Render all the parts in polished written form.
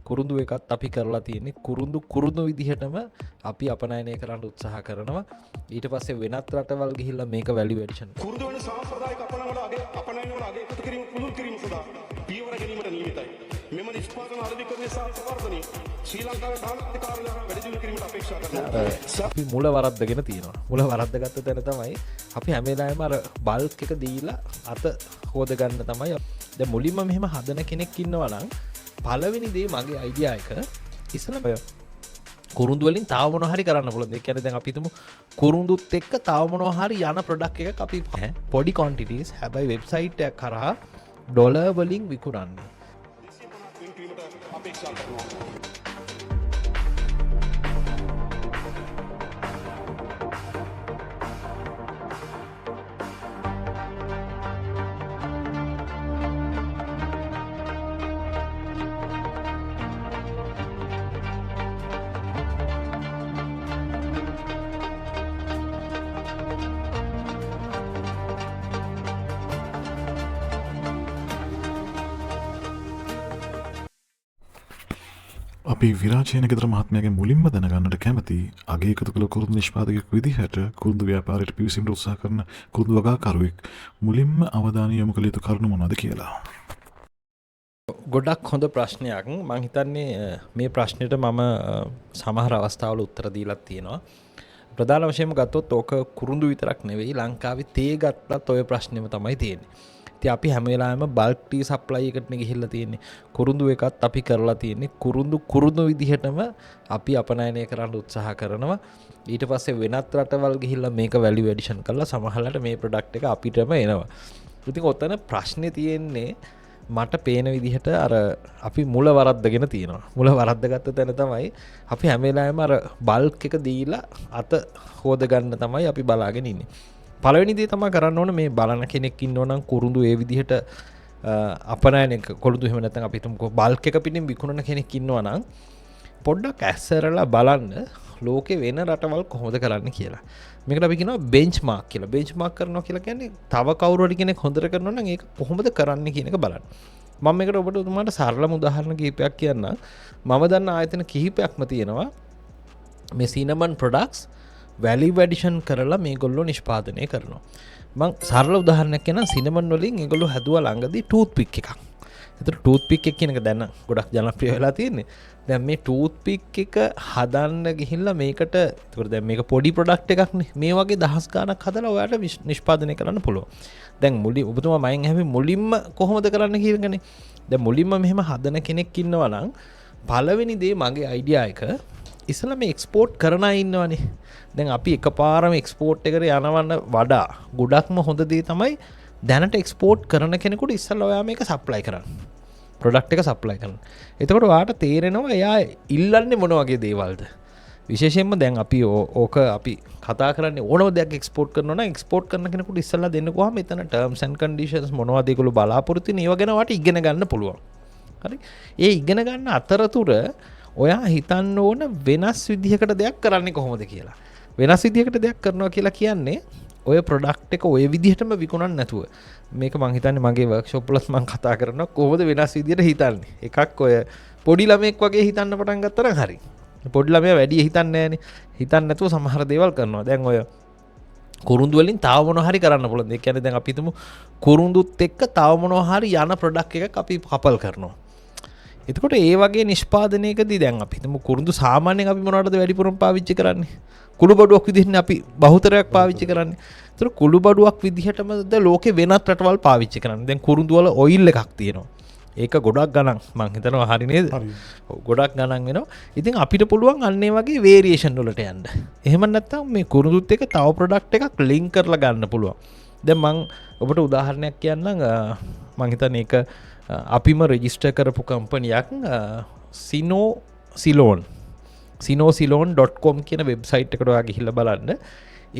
කුරුඳු එකත් අපි කරලා තියෙන්නේ කුරුඳු විදිහටම අපි අපනයනය කරන්න උත්සාහ කරනවා. ඊට පස්සේ වෙනත් රටවල් ගිහිල්ලා මේක වැලියු ඇඩිෂන් කුරුඳු වෙන සාම්ප්‍රදායික අපනයනවල අගය එකතු කිරීම පුළුල් කිරීම සඳහා පියවර ගැනීමට නියමිතයි. මෙම නිෂ්පාදන අධිකරණයේ සාර්ථකවර්ධනය ශ්‍රී ලංකාවේ තානාපති කාර්යාලය වැඩි දියුණු කිරීමට අපේක්ෂා කරනවා. අපි මුල වරද්දගෙන තියෙනවා. මුල වරද්දගත්ත තැන තමයි අපි හැම වෙලාවෙම අර බල්ක් එක දීලා අත හොද ගන්න තමයි. දැන් මුලින්ම මෙහෙම හදන කෙනෙක් ඉන්නවා නම් පළවෙනි දේ මගේ අයිඩියා එක ඉස්සෙල්ලා කුරුඳු වලින් තව මොනවා හරි කරන්න පුළුවන්. ඒ කියන්නේ දැන් අපි හිතමු කුරුඳුත් එක්ක තව මොනවා හරි යන ප්‍රොඩක්ට් එකක් අපි පොඩි quantities හැබැයි වෙබ්සයිට් එකක් කරා ඩොලර් වලින් විකුණන්නේ. අපේක්ෂා කරනවා. අපි විරාජයන ගෙදර මහත්මයාගේ මුලින්ම දැනගන්නට කැමති අගේ එකතු කළ කුරුඳු නිෂ්පාදකයෙක් විදිහට කුරුඳු ව්‍යාපාරයට පිවිසීමට උත්සාහ කරන කුරුඳු වගාකරුවෙක් මුලින්ම අවධානය යොමු කළ යුතු කරුණු මොනවද කියලා. ගොඩක් හොඳ ප්‍රශ්නයක්. මං හිතන්නේ මේ ප්‍රශ්නෙට මම සමහර අවස්ථාවල උත්තර දීලා තියෙනවා. ප්‍රධාන වශයෙන්ම ගත්තොත් ඕක කුරුඳු විතරක් නෙවෙයි ලංකාවේ තේ ගත්තත් ඔය ප්‍රශ්නේම තමයි තියෙන්නේ. ඉතින් අපි හැම වෙලාවෙම බල්ක් ටී සප්ලයි එකටනේ ගිහිල්ලා තියෙන්නේ. කුරුඳු එකත් අපි කරලා තියෙන්නේ කුරුඳු විදිහටම අපි අපනයනය කරන්න උත්සාහ කරනවා. ඊට පස්සේ වෙනත් රටවල් ගිහිල්ලා මේක වැලියු ඇඩිෂන් කරලා සමහරවිට මේ ප්‍රොඩක්ට් එක අපිටම එනවා. ඉතින් ඔතන ප්‍රශ්නේ තියෙන්නේ මට පේන විදිහට අර අපි මුල වරද්දගෙන තියෙනවා. මුල වරද්දගත්ත තැන තමයි අපි හැම වෙලාවෙම අර බල්ක් එක දීලා අත හොද ගන්න තමයි අපි බලාගෙන ඉන්නේ. පළවෙනි දේ තමයි කරන්න ඕන මේ බලන කෙනෙක් ඉන්නෝ නම් කුරුඳු ඒ විදිහට අපනයන කොළුදු එහෙම නැත්නම් අපි හිතමුකෝ බල්ක් එක පිටින් විකුණන කෙනෙක් ඉන්නවා නම් පොඩ්ඩක් ඇස්සරලා බලන්න ලෝකේ වෙන රටවල් කොහොමද කරන්න කියලා. මේකට අපි කියනවා බෙන්ච්මාර්ක් කියලා. බෙන්ච්මාර්ක් කරනවා කියලා කියන්නේ තව කවුරු හරි කෙනෙක් හොඳට කරනවා නම් ඒක කොහොමද කරන්න කියන එක බලන්න. මම මේකට ඔබට සරලම උදාහරණ කිහිපයක් කියන්නම්. මම දන්න ආයතන කිහිපයක්ම තියෙනවා මේ සිනමන් ප්‍රොඩක්ට්ස් වැලියු ඇඩිෂන් කරලා මේගොල්ලෝ නිෂ්පාදනය කරනවා. මං සරල උදාහරණයක් කියනවා සිනමන් වලින් ඒගොල්ලෝ හැදුවා ළඟදී ටූත් පික් එකක්. ඒතර ටූත් පික් එක කියන එක දැන් ගොඩක් ජනප්‍රිය වෙලා තියෙන්නේ. දැන් මේ ටූත් පික් එක හදන්න ගිහිල්ලා මේකට ඒතකොට දැන් මේක පොඩි ප්‍රොඩක්ට් එකක් නේ. මේ වගේ දහස් ගාණක් හදලා ඔයාලට නිෂ්පාදනය කරන්න පුළුවන්. දැන් ඔබතුමා මයින් හැපි මුලින්ම කොහොමද කරන්න කියලානේ. දැන් මුලින්ම මෙහෙම හදන කෙනෙක් ඉන්නවා නම් පළවෙනි දේ මගේ අයිඩියා එක ඉස්සලා මේ එක්ස්පෝර්ට් කරන අය ඉන්නවනේ. දැන් අපි එකපාරම එක්ස්පෝර්ට් එකට යනවන්න වඩා ගොඩක්ම හොඳ දේ තමයි දැනට එක්ස්පෝර්ට් කරන කෙනෙකුට ඉස්සලා ඔයා මේක සප්ලයි කරන්න. ප්‍රොඩක්ට් එක සප්ලයි කරන්න. එතකොට ඔයාට තේරෙනවා එයා ඉල්ලන්නේ මොන වගේ දේවල්ද. විශේෂයෙන්ම දැන් අපි ඕක අපි කතා කරන්නේ ඕනම දෙයක් එක්ස්පෝර්ට් කරනවා නම් එක්ස්පෝර්ට් කරන කෙනෙකුට ඉස්සලා දෙන්න කොහොම එතන ටර්ම්ස් ඇන්ඩ් කන්ඩිෂන්ස් මොනවද ඒගොල්ලෝ බලාපොරොත්තු වෙන ඒවා ගැන ඔයාට ඉගෙන ගන්න පුළුවන්. හරි? ඒ ඉගෙන ගන්න අතරතුර ඔයා හිතන්න ඕන වෙනස් විදිහකට දෙයක් කරන්නේ කොහොමද කියලා. වෙනස් විදිහකට දෙයක් කරනවා කියලා කියන්නේ ඔය ප්‍රොඩක්ට් එක ඔය විදිහටම විකුණන්න නැතුව. මේක මං හිතන්නේ මගේ වර්ක්ෂොප් වලත් මං කතා කරනවා කොහොමද වෙනස් විදිහට හිතන්නේ. එකක් ඔය පොඩි ළමෙක් වගේ හිතන්න පටන් ගත්තා නම් හරි. පොඩි ළමයා වැඩි හිතන්නේ නැහනේ. හිතන්නේ නැතුව සමහර දේවල් කරනවා. දැන් ඔය කුරුඳු වලින් තව මොනවා හරි කරන්න පුළුවන්. ඒ කියන්නේ දැන් අපි හිතමු කුරුඳුත් එක්ක තව මොනවා හරි යන ප්‍රොඩක්ට් එකක් අපි කපල් කරනවා. එතකොට ඒ වගේ නිෂ්පාදනයකදී දැන් අපි හිතමු කුරුඳු සාමාන්‍යයෙන් අපි මොනවටද වැඩිපුරම පාවිච්චි කරන්නේ? කුළු බඩුවක් විදිහට අපි බහුතරයක් පාවිච්චි කරන්නේ. ඒතර කුළු බඩුවක් විදිහටමද ලෝකේ වෙනත් රටවල් පාවිච්චි කරන්නේ. දැන් කුරුඳු වල ඔයිල් එකක් තියෙනවා. ඒක ගොඩක් ගණන් මං හිතනවා හරි නේද? ගොඩක් ගණන් වෙනවා. ඉතින් අපිට පුළුවන් අන්න ඒ වගේ වේරියේෂන් වලට යන්න. එහෙම නැත්නම් මේ කුරුඳුත් එක්ක තව ප්‍රොඩක්ට් එකක් ලින්ක් කරලා ගන්න පුළුවන්. දැන් මං ඔබට උදාහරණයක් කියන්නම්. මං හිතන්නේ ඒක අපිම රෙජිස්ටර් කරපු කම්පනියක් sinosiloan.com කියන වෙබ්සයිට් එකට ඔයා ගිහිල්ලා බලන්න.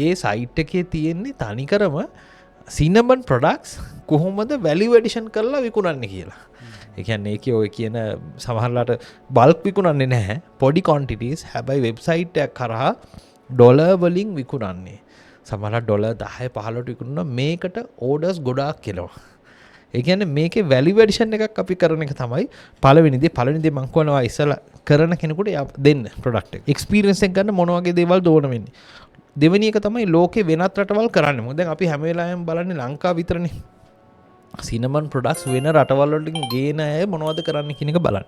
ඒ සයිට් එකේ තියෙන්නේ තනිකරම සිනමන් ප්‍රොඩක්ට්ස් කොහොමද වැලියු ඇඩිෂන් කරලා විකුණන්නේ කියලා. ඒ කියන්නේ ඒකේ ඔය කියන සමහරලාට බල්ක් විකුණන්නේ නැහැ. පොඩි quantities හැබැයි වෙබ්සයිට් එකක් කරා ඩොලර් වලින් විකුණන්නේ. සමහරලා ඩොලර් 10 15ට විකුණන මේකට ඕඩර්ස් ගොඩාක් එනවා. ඒ කියන්නේ මේකේ වැලියු ඇඩිෂන් එකක් අපි කරන එක තමයි පළවෙනි දේ මම කියනවා ඉස්සලා කරන කෙනෙකුට දෙන්න ප්‍රොඩක්ට් එක. එක්ස්පීරියන්ස් එක ගන්න මොන වගේ දේවල් දෝන වෙන්නේ. දෙවෙනි එක තමයි ලෝකේ වෙනත් රටවල් කරන්නේ. මොකද දැන් අපි හැම වෙලාවෙම බලන්නේ ලංකාව විතරනේ. සිනමන් ප්‍රොඩක්ට්ස් වෙන රටවල් වලින් ගේන අය මොනවද කරන්නේ කියන එක බලන්න.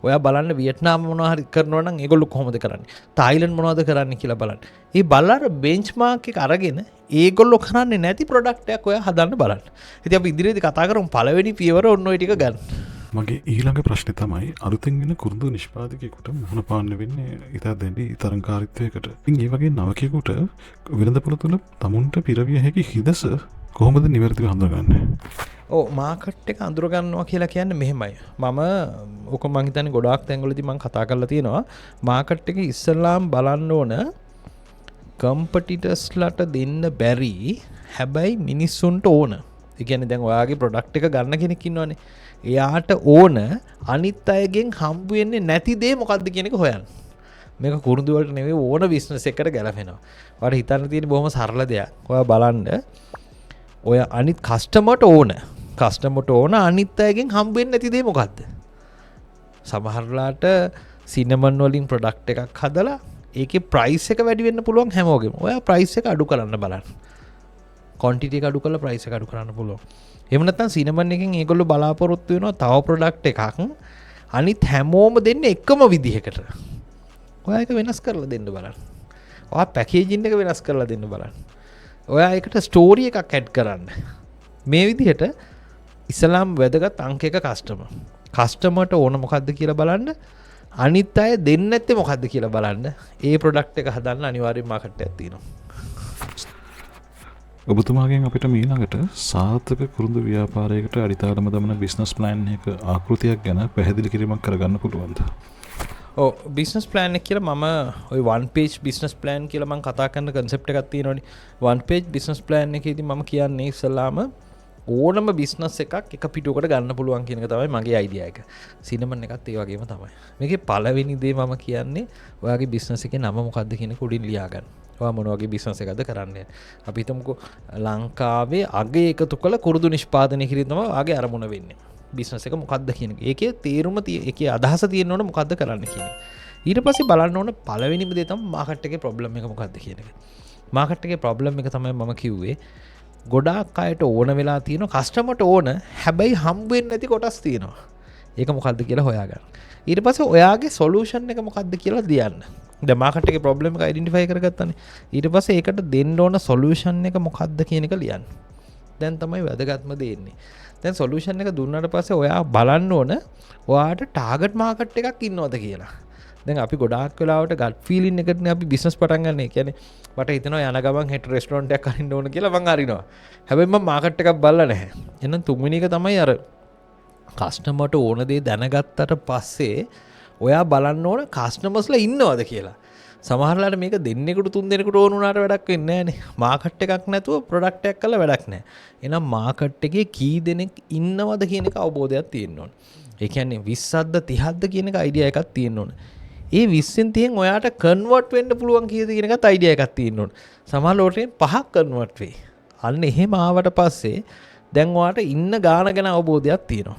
ඔයා බලන්න වියට්නාම් මොනවා හරි කරනවා නම් ඒගොල්ලෝ කොහොමද කරන්නේ? තායිලන්ඩ් මොනවද කරන්නේ කියලා බලන්න. ඒ බලලා බෙන්ච්මාර්ක් එක අරගෙන ඒගොල්ලෝ කරන්නේ නැති ප්‍රොඩක්ට් එකක් ඔයා හදන්න බලන්න. ඉතින් අපි ඉදිරියේදී කතා කරමු පළවෙනි පියවර ඔන්න ඔය ටික ගන්න. මගේ ඊළඟ ප්‍රශ්නේ තමයි අලුතෙන් එන කුරුඳු නිෂ්පාදකයෙකුට මුහුණ පාන්න වෙන්නේ ඉතා දැඩි තරංකාරීත්වයකට. ඉතින් ඒ වගේ නවකයෙකුට වෙළඳපොළ තුල තමුන්ට පිරවිය හැකි හිදස කොහොමද නිවැරදිව හඳුනගන්නේ? මාකට් එක අඳුර ගන්නවා කියලා කියන්නේ මෙහෙමයි. මම ඔක මං හිතන්නේ ගොඩාක් තැන්වලදී මං කතා කරලා තියෙනවා. මාකට් එක ඉස්සල්ලාම් බලන්න ඕන කම්පිටිටර්ස්ලාට දෙන්න බැරි හැබැයි මිනිස්සුන්ට ඕන. ඒ කියන්නේ දැන් ඔයාගේ ප්‍රොඩක්ට් එක ගන්න කෙනෙක් ඉන්නවනේ. එයාට ඕන අනිත් අයගෙන් හම්බ වෙන්නේ නැති දේ මොකද්ද කියන එක හොයන්න. මේක කුරුඳු වලට නෙවෙයි ඕන බිස්නස් එකකට ගැලපෙනවා. ඔයාලා හිතන්න තියෙන බොහොම සරල දෙයක්. ඔයා බලන්න ඔය අනිත් කස්ටමර්ට ඕන අනිත් අයගෙන් හම්බ වෙන්නේ නැති දේ මොකද්ද? සමහරලාට සිනමන් වලින් ප්‍රොඩක්ට් එකක් හදලා ඒකේ ප්‍රයිස් එක වැඩි වෙන්න පුළුවන් හැමෝගෙම. ඔයා ප්‍රයිස් එක අඩු කරන්න බලන්න. ක්වොන්ටිටි එක අඩු කරලා ප්‍රයිස් එක අඩු කරන්න පුළුවන්. එහෙම නැත්නම් සිනමන් එකෙන් ඒගොල්ලෝ බලාපොරොත්තු වෙනවා තව ප්‍රොඩක්ට් එකක් අනිත් හැමෝම දෙන්නේ එකම විදිහකට. ඔයා ඒක වෙනස් කරලා දෙන්න බලන්න. ඔයා පැකේජින් එක වෙනස් කරලා දෙන්න බලන්න. ඔයා ඒකට ස්ටෝරි එකක් ඇඩ් කරන්න. මේ විදිහට ඉස්ලාම් වැදගත් අංක එක කස්ටමර්ට ඕන මොකද්ද කියලා බලන්න. අනිත් අය දෙන්නේ නැත්තේ මොකද්ද කියලා බලන්න. ඒ ප්‍රොඩක්ට් එක හදන්න අනිවාර්යයෙන්ම මාකට් එකක් තියෙනවා. ඔබතුමාගෙන් අපිට ඊළඟට සාර්ථක කුරුඳු ව්‍යාපාරයකට අඩිතාලම දමන බිස්නස් ප්ලෑන් එක ආකෘතියක් ගැන පැහැදිලි කිරීමක් කරගන්න පුළුවන්ද? බිස්නස් ප්ලෑන් එක කියලා මම ওই one page business plan කියලා මම කතා කරන concept එකක් තියෙනවනේ. one page business plan එකේදී මම කියන්නේ ඉස්සලාම ඕනම බිස්නස් එකක් එක පිටුවකට ගන්න පුළුවන් කියන එක තමයි මගේ අයිඩියා එක. සිනමන් එකත් ඒ වගේම තමයි. මේකේ පළවෙනි දේ මම කියන්නේ ඔයාගේ බිස්නස් එකේ නම මොකද්ද කියන එක උඩින් ලියා ගන්න. ඔයා මොන වගේ බිස්නස් එකක්ද කරන්නේ? අපි හිතමුකෝ ලංකාවේ අගය එකතු කළ කුරුදු නිෂ්පාදනය කිරීම තමයි ඔයාගේ අරමුණ වෙන්නේ. බිස්නස් එක මොකක්ද කියන එක. ඒකේ තේරුම ඒකේ අදහස තියෙන්න ඕන මොකද්ද කරන්න කියන එක. ඊට පස්සේ බලන්න ඕන පළවෙනිම දේ තමයි මාකට් එකේ ප්‍රොබ්ලම් එක මොකද්ද කියන එක. මාකට් එකේ ප්‍රොබ්ලම් එක තමයි මම කිව්වේ ගොඩාක් අයට ඕන වෙලා තියෙනවා කස්ටමර්ට ඕන හැබැයි හම්බ වෙන්නේ නැති කොටස් තියෙනවා. ඒක මොකද්ද කියලා හොයාගන්න. ඊට පස්සේ ඔයාගේ සොලියුෂන් එක මොකද්ද කියලා දියන්න. දැන් මාකට් එකේ ප්‍රොබ්ලම් එක අයිඩෙන්ටිෆයි කරගත්තානේ. ඊට පස්සේ ඒකට දෙන්න ඕන සොලියුෂන් එක මොකද්ද කියන එක ලියන්න. දැන් තමයි වැදගත්ම දේ එන්නේ. දැන් සොලියුෂන් එක දුන්නාට පස්සේ ඔයා බලන්න ඕන ඔයාට ටාගට් මාකට් එකක් ඉන්නවද කියලා. දැන් අපි ගොඩාක් වෙලාවට ගට් ෆීලින් එකටනේ අපි බිස්නස් පටන් ගන්න. ඒ කියන්නේ මට හිතෙනවා යන ගමන් හෙට රෙස්ටොරන්ට් එකක් අරින්න ඕන කියලා මං අරිනවා. හැබැයි මම මාකට් එකක් බලලා නැහැ. එහෙනම් තුන්වෙනි එක තමයි අර කස්ටමර්ට ඕන දේ දැනගත්තට පස්සේ ඔයා බලන්න ඕන කස්ටමර්ස්ලා ඉන්නවද කියලා. සමහරලාට මේක දෙන්නෙකුට තුන් දෙනෙකුට ඕන උනාට වැඩක් වෙන්නේ නැහනේ. මාකට් එකක් නැතුව ප්‍රොඩක්ට් එකක් කළා වැඩක් නැහැ. එහෙනම් මාකට් එකේ කී දෙනෙක් ඉන්නවද කියන එක අවබෝධයක් තියෙන්න ඕන. ඒ කියන්නේ 20ක්ද 30ක්ද කියන එක අයිඩියා එකක් තියෙන්න ඕන. ඒ 20න් 30න් ඔයාට කන්වර්ට් වෙන්න පුළුවන් කීයද කියන එකත් අයිඩියා එකක් තියෙන්න ඕන. සමහර ලෝටෙන් 5ක් කන්වර්ට් වෙයි. අන්න එහෙම ආවට පස්සේ දැන් ඔයාට ඉන්න ගාන ගැන අවබෝධයක් තියෙනවා.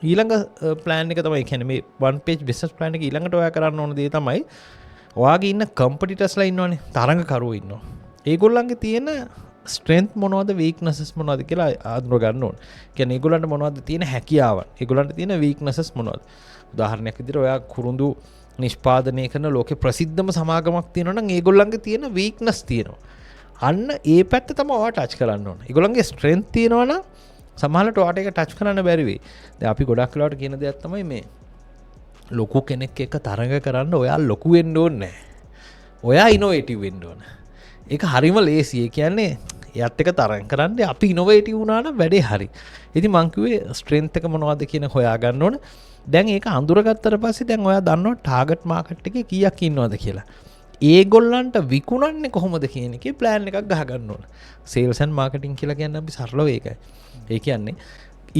ඊළඟ ප්ලෑන් එක තමයි කියන්නේ මේ one page business plan එක ඊළඟට ඔයා කරන්න ඕන දේ තමයි ඔයාගේ ඉන්න කම්පිටිටර්ස්ලා ඉන්නවනේ තරඟකරුවෝ ඉන්නවා. ඒගොල්ලන්ගේ තියෙන ස්ට්‍රෙන්ත් මොනවද වීක්නසස් මොනවද කියලා අඳුර ගන්න ඕන. කියන්නේ ඒගොල්ලන්ට මොනවද තියෙන හැකියාවන් ඒගොල්ලන්ට තියෙන වීක්නසස් මොනවද. උදාහරණයක් විදිහට ඔයා කුරුඳු නිෂ්පාදනය කරන ලෝකේ ප්‍රසිද්ධම සමාගමක් තියෙනවා නම් ඒගොල්ලන්ගේ තියෙන වීක්නස් තියෙනවා. අන්න ඒ පැත්ත තමයි ඔයා ටච් කරන්න ඕන. ඒගොල්ලන්ගේ ස්ට්‍රෙන්ත් තියෙනවා නම් සමහරවිට ඔයාට ඒක ටච් කරන්න බැරි වෙයි. දැන් අපි ගොඩක් වෙලාවට කියන දෙයක් තමයි මේ ලොකු කෙනෙක් එක්ක තරඟ කරන්න ඔයා ලොකු වෙන්න ඕනේ නැහැ. ඔයා ඉනෝවේටිව් වෙන්න ඕන. ඒක හරිම ලේසි. ඒ කියන්නේ එයාත් එක්ක තරඟ කරන්න අපි ඉනෝවේටිව් වුණා නම් වැඩේ හරි. ඉතින් මං කිව්වේ ස්ට්‍රෙන්ත් එක මොනවද කියන හොයා ගන්න ඕන. දැන් ඒක අඳුරගත්තට පස්සේ දැන් ඔයා දන්නවා ටාගට් මාකට් එකේ කීයක් ඉන්නවද කියලා. ඒගොල්ලන්ට විකුණන්නේ කොහොමද කියන එකේ ප්ලෑන් එකක් ගහ ගන්න ඕන. සේල්ස් ඇන්ඩ් මාකටිං කියලා කියන්නේ අපි සරලව ඒකයි. ඒ කියන්නේ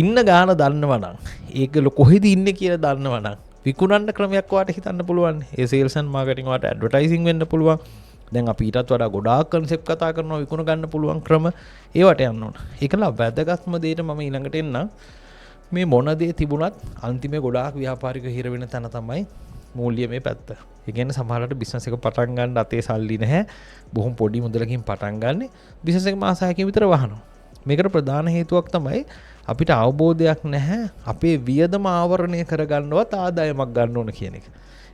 ඉන්න ගාන දන්නවා නම් ඒගොල්ලෝ කොහෙද ඉන්නේ කියලා දන්නවා නම් විකුණන්න ක්‍රමයක් ඔයාලට හිතන්න පුළුවන්. ඒ සේල්ස් ඇන්ඩ් මාකටිං ඔයාලට ඇඩ්වර්ටයිසින් වෙන්න පුළුවන්. දැන් අපි ඊටත් වඩා ගොඩාක් කන්සෙප්ට් කතා කරනවා විකුණ ගන්න පුළුවන් ක්‍රම ඒවට යන්න ඕන. ඒකලා වැදගත්ම දෙයට මම ඊළඟට එන්න මේ මොනදේ තිබුණත් අන්තිම ගොඩාක් ව්‍යාපාරික හිර වෙන තැන තමයි මූල්‍යමය පැත්ත. ඒ කියන්නේ සමහරවිට බිස්නස් එක පටන් ගන්න අතේ සල්ලි නැහැ. බොහොම පොඩි මුදලකින් පටන් ගන්න බිස්නස් එක මාස 6කින් විතර වහනවා. මේකට ප්‍රධාන හේතුවක් තමයි අපිට අවබෝධයක් නැහැ අපේ වියදම ආවරණය කරගන්නවත් ආදායමක් ගන්න ඕන කියන එක.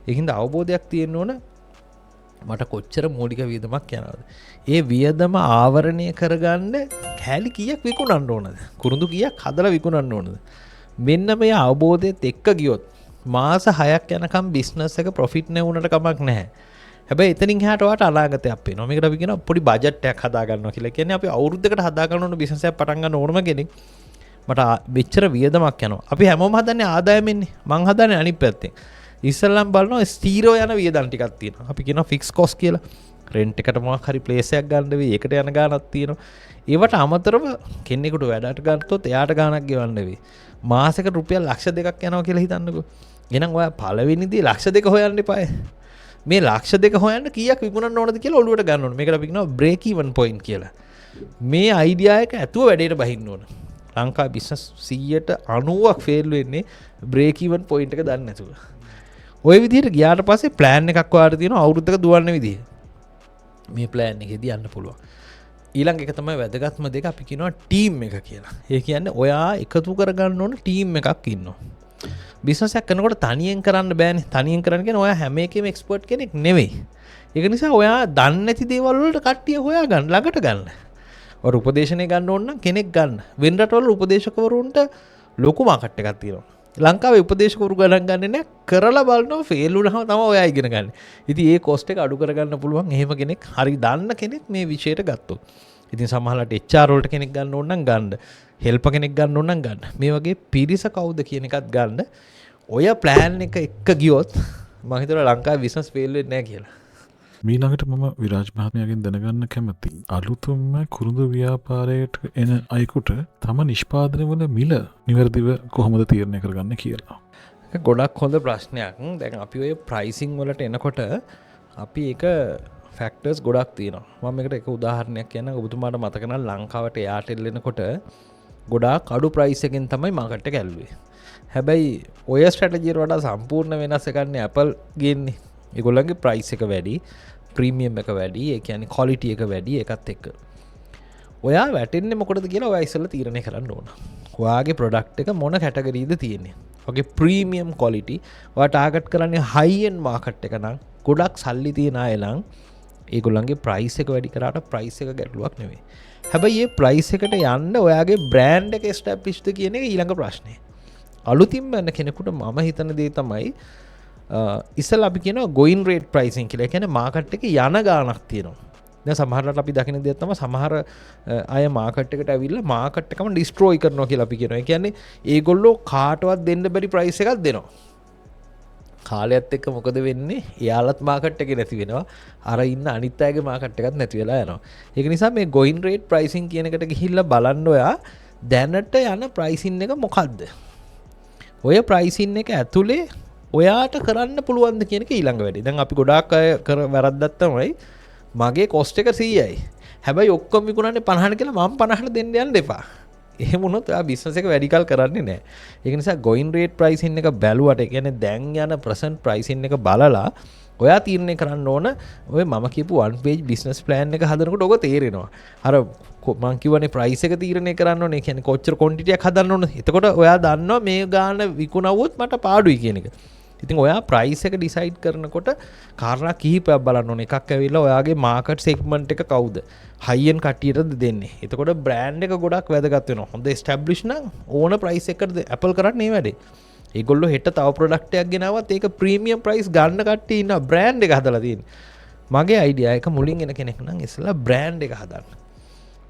ඒකින්ද අවබෝධයක් තියෙන්න ඕන මට කොච්චර මූලික වියදමක් යනවද. ඒ වියදම ආවරණය කරගන්න කෑලි කීයක් විකුණන්න ඕනද? කුරුඳු කීයක් හදලා විකුණන්න ඕනද? මෙන්න මේ අවබෝධයත් එක්ක ගියොත් මාස 6ක් යනකම් බිස්නස් එක ප්‍රොෆිට් නැවුනට කමක් නැහැ. හැබැයි එතනින් එහාට වට අනාගතයක් පේනවා. මේකට අපි කියනවා පොඩි බජට් එකක් හදා ගන්නවා කියලා. කියන්නේ අපි අවුරුද්දකට හදා ගන්න ඕන බිස්නස් එකක් පටන් ගන්න ඕනම කෙනෙක් මට මෙච්චර වියදමක් යනවා. අපි හැමෝම හදන්නේ ආදායමෙන්නේ. මං හදන්නේ අනිත් පැත්තෙන්. ඉස්සල්ලාම බලනවා ස්ථීරව යන වියදම් ටිකක් තියෙනවා. අපි කියනවා ෆික්ස් කොස්ට් කියලා. රෙන්ට් එකට මොකක් හරි ප්ලේස් එකක් ගන්න වෙයි. ඒකට යන ගාණක් තියෙනවා. ඒවට අමතරව කෙනෙකුට වැඩට ගත්තොත් එයාට ගාණක් ගෙවන්න වෙයි. මාසෙකට රුපියල් ලක්ෂ 2ක් යනවා කියලා හිතන්නකෝ. එහෙනම් ඔයා පළවෙනිදී ලක්ෂ 2 හොයන්න එපායි. මේ ලක්ෂ 2 හොයන්න කීයක් විකුණන්න ඕනද කියලා ඔළුවට ගන්න ඕනේ. මේකට අපි කියනවා බ්‍රේක් ඉවන් පොයින්ට් කියලා. මේ අයිඩියා එක ඇතුව වැඩේට බහින්න ඕන. ලංකා බිස්නස් 90%ක් ෆේල් වෙන්නේ බ්‍රේක් ඉවන් පොයින්ට් එක දන්නේ නැතුව. ওই විදිහට ගියාට පස්සේ ප්ලෑන් එකක් වාට තියෙනවා අවුරුද්දක දුවන්න විදිහ. මේ ප්ලෑන් එකේදී යන්න පුළුවන්. ඊළඟ එක තමයි වැදගත්ම දෙක අපි කියනවා ටීම් එක කියලා. ඒ කියන්නේ ඔයා එකතු කරගන්න ඕන ටීම් එකක් ඉන්නවා. බිස්නස් එකක් කරනකොට තනියෙන් කරන්න බෑනේ. තනියෙන් කරන්න කියන්නේ ඔයා හැම එකෙම එක්ස්පර්ට් කෙනෙක් නෙවෙයි. ඒක නිසා ඔයා දන්නේ නැති දේවල් වලට කට්ටිය හොයා ගන්න ළඟට ගන්න. ඔර උපදේශනය ගන්න ඕන නම් කෙනෙක් ගන්න. වෙන රටවල උපදේශකවරුන්ට ලොකු මාකට් එකක් තියෙනවා. ලංකාවේ උපදේශකවරු ගණන් ගන්නේ නැහැ. කරලා බලනවා ෆේල් වුණාම තමයි ඔයා ඉගෙන ගන්න. ඉතින් ඒ කොස්ට් එක අඩු කරගන්න පුළුවන්. එහෙම කෙනෙක් හරි දන්න කෙනෙක් මේ විෂයට ගත්තොත්. ඉතින් සමහරවිට HR වලට කෙනෙක් ගන්න ඕන නම් ගන්න. හෙල්පර් කෙනෙක් ගන්න ඕන නම් ගන්න. මේ වගේ පිරිස කවුද කියන එකත් ගන්න. ඔය ප්ලෑන් එක එක්ක ගියොත් මම හිතනවා ලංකාවේ බිස්නස් ෆේල් වෙන්නේ නැහැ කියලා. මීළඟට මම විරාජ් මහත්මයාගෙන් දැනගන්න කැමති අලුතුම්ම කුරුඳු ව්‍යාපාරයට එන අයෙකුට තම නිෂ්පාදනවල මිල නිවැරදිව කොහොමද තීරණය කරගන්න කියලා. ගොඩක් හොඳ ප්‍රශ්නයක්. දැන් අපි ඔය ප්‍රයිසිං වලට එනකොට අපි ඒක ෆැක්ටර්ස් ගොඩක් තියෙනවා. මම මේකට එක උදාහරණයක් කියන්නම්. ඔබතුමාට මතක නම් ලංකාවට එයාටෙල් එනකොට ගොඩාක් අඩු ප්‍රයිස් එකෙන් තමයි මාකට් එක ඇල්ලුවේ. හැබැයි ඔය ස්ට්‍රැටජියට වඩා සම්පූර්ණ වෙනස් එකක් නේ Apple ගේන්නේ. ඒගොල්ලන්ගේ ප්‍රයිස් එක වැඩි, ප්‍රීමියම් එක වැඩි, ඒ කියන්නේ ක්වොලිටි එක වැඩි එකත් එක්ක. ඔයා වැටෙන්නේ මොකටද කියලා ඔයා ඉස්සෙල්ලා තීරණය කරන්න ඕන. ඔයාගේ ප්‍රොඩක්ට් එක මොන කැටගරියද තියෙන්නේ? ඔගේ ප්‍රීමියම් ක්වොලිටි ඔයා ටාගට් කරන්නේ හයි එන්ඩ් මාකට් එක නම් ගොඩක් සල්ලි තියන අය නම් ඒගොල්ලන්ගේ ප්‍රයිස් එක වැඩි කරාට ප්‍රයිස් එක ගැටලුවක් නෙවෙයි. හැබැයි මේ ප්‍රයිස් එකට යන්න ඔයාගේ බ්‍රෑන්ඩ් එක එස්ටැබ්ලිෂ්ද කියන එක ඊළඟ ප්‍රශ්නේ. අලුතින්ම යන කෙනෙකුට මම හිතන දේ තමයි ඉස්සෙල්ලා අපි කියනවා going rate pricing කියලා. ඒ කියන්නේ මාකට් එකේ යන ගාණක් තියෙනවා. දැන් සමහරවිට අපි දකින දේ තමයි සමහර අය මාකට් එකට ඇවිල්ලා මාකට් එකම ඩිස්ට්‍රොයි කරනවා කියලා අපි කියනවා. ඒ කියන්නේ ඒගොල්ලෝ කාටවත් දෙන්න බැරි ප්‍රයිස් එකක් දෙනවා. කාලයත් එක්ක මොකද වෙන්නේ? එයාලත් මාකට් එකේ නැති වෙනවා. අර ඉන්න අනිත් අයගේ මාකට් එකත් නැති වෙලා යනවා. ඒක නිසා මේ going rate pricing කියන එකට ගිහිල්ලා බලන්න ඔයා දැනට යන pricing එක මොකද්ද? ඔය pricing එක ඇතුලේ ඔයාට කරන්න පුළුවන්ද කියන එක ඊළඟ වැඩේ. දැන් අපි ගොඩාක් අය කර වැරද්දක් තමයි මගේ කොස්ට් එක 100යි. හැබැයි ඔක්කොම විකුණන්නේ 50ට කියලා මම 50ට දෙන්න යන්න එපා. එහෙම වුණොත් ඔයා බිස්නස් එක වැඩි කල් කරන්නේ නැහැ. ඒක නිසා going rate pricing එක බැලුවට ඒ කියන්නේ දැන් යන present pricing එක බලලා ඔයා තීරණය කරන්න ඕන ඔය මම කියපු one page business plan එක හදනකොට ඔක තේරෙනවා. අර මං කියවනේ price එක තීරණය කරන්න ඕනේ. ඒ කියන්නේ කොච්චර quantity එකක් හදන්න ඕනද? එතකොට ඔයා දන්නවා මේ ගාන විකුණවුවොත් මට පාඩුයි කියන එක. ඉතින් ඔයා ප්‍රයිස් එක ඩිසයිඩ් කරනකොට කාරණා කිහිපයක් බලන්න ඕනේ. එකක් ඇවිල්ලා ඔයාගේ මාකට් සෙග්මන්ට් එක කවුද? හයි එන්ඩ් කට්ටියටද දෙන්නේ. එතකොට බ්‍රෑන්ඩ් එක ගොඩක් වැදගත් වෙනවා. හොඳ එස්ටැබ්ලිෂ් නම් ඕන ප්‍රයිස් එකකටද Apple කරන්නේ මේ වැඩේ. ඒගොල්ලෝ හෙට තව ප්‍රොඩක්ට් එකක් ගෙනාවත් ඒක ප්‍රීමියම් ප්‍රයිස් ගන්න කට්ටිය ඉන්නවා. බ්‍රෑන්ඩ් එක හදලා තියෙන්නේ. මගේ අයිඩියා එක මුලින් එන කෙනෙක් නම් ඉස්සලා බ්‍රෑන්ඩ් එක හදන්න.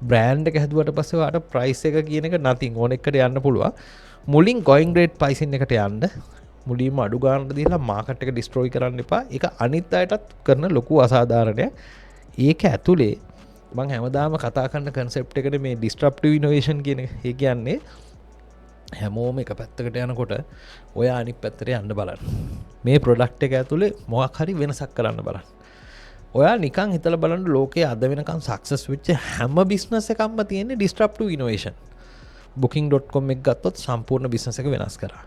බ්‍රෑන්ඩ් එක හැදුවට පස්සේ ඔයාට ප්‍රයිස් එක කියන එක nothing ඕන එකට යන්න පුළුවන්. මුලින් going rate pricing එකට යන්න. මුලින්ම අඩු ගානට දීලා මාකට් එක ඩිස්ට්‍රොයි කරන්න එපා. ඒක අනිත් අයටත් කරන ලොකු අසාධාරණයක්. ඒක ඇතුලේ මම හැමදාම කතා කරන concept එකනේ මේ disruptive innovation කියන එක. ඒ කියන්නේ හැමෝම එක පැත්තකට යනකොට ඔය අනිත් පැත්තට යන්න බලන්න. මේ product එක ඇතුලේ මොකක් හරි වෙනසක් කරන්න බලන්න. ඔයා නිකන් හිතලා බලන්න ලෝකයේ අද වෙනකන් සක්සස් වෙච්ච හැම බිස්නස් එකක්ම තියෙන්නේ disruptive innovation. booking.com එක ගත්තොත් සම්පූර්ණ බිස්නස් එක වෙනස් කරා.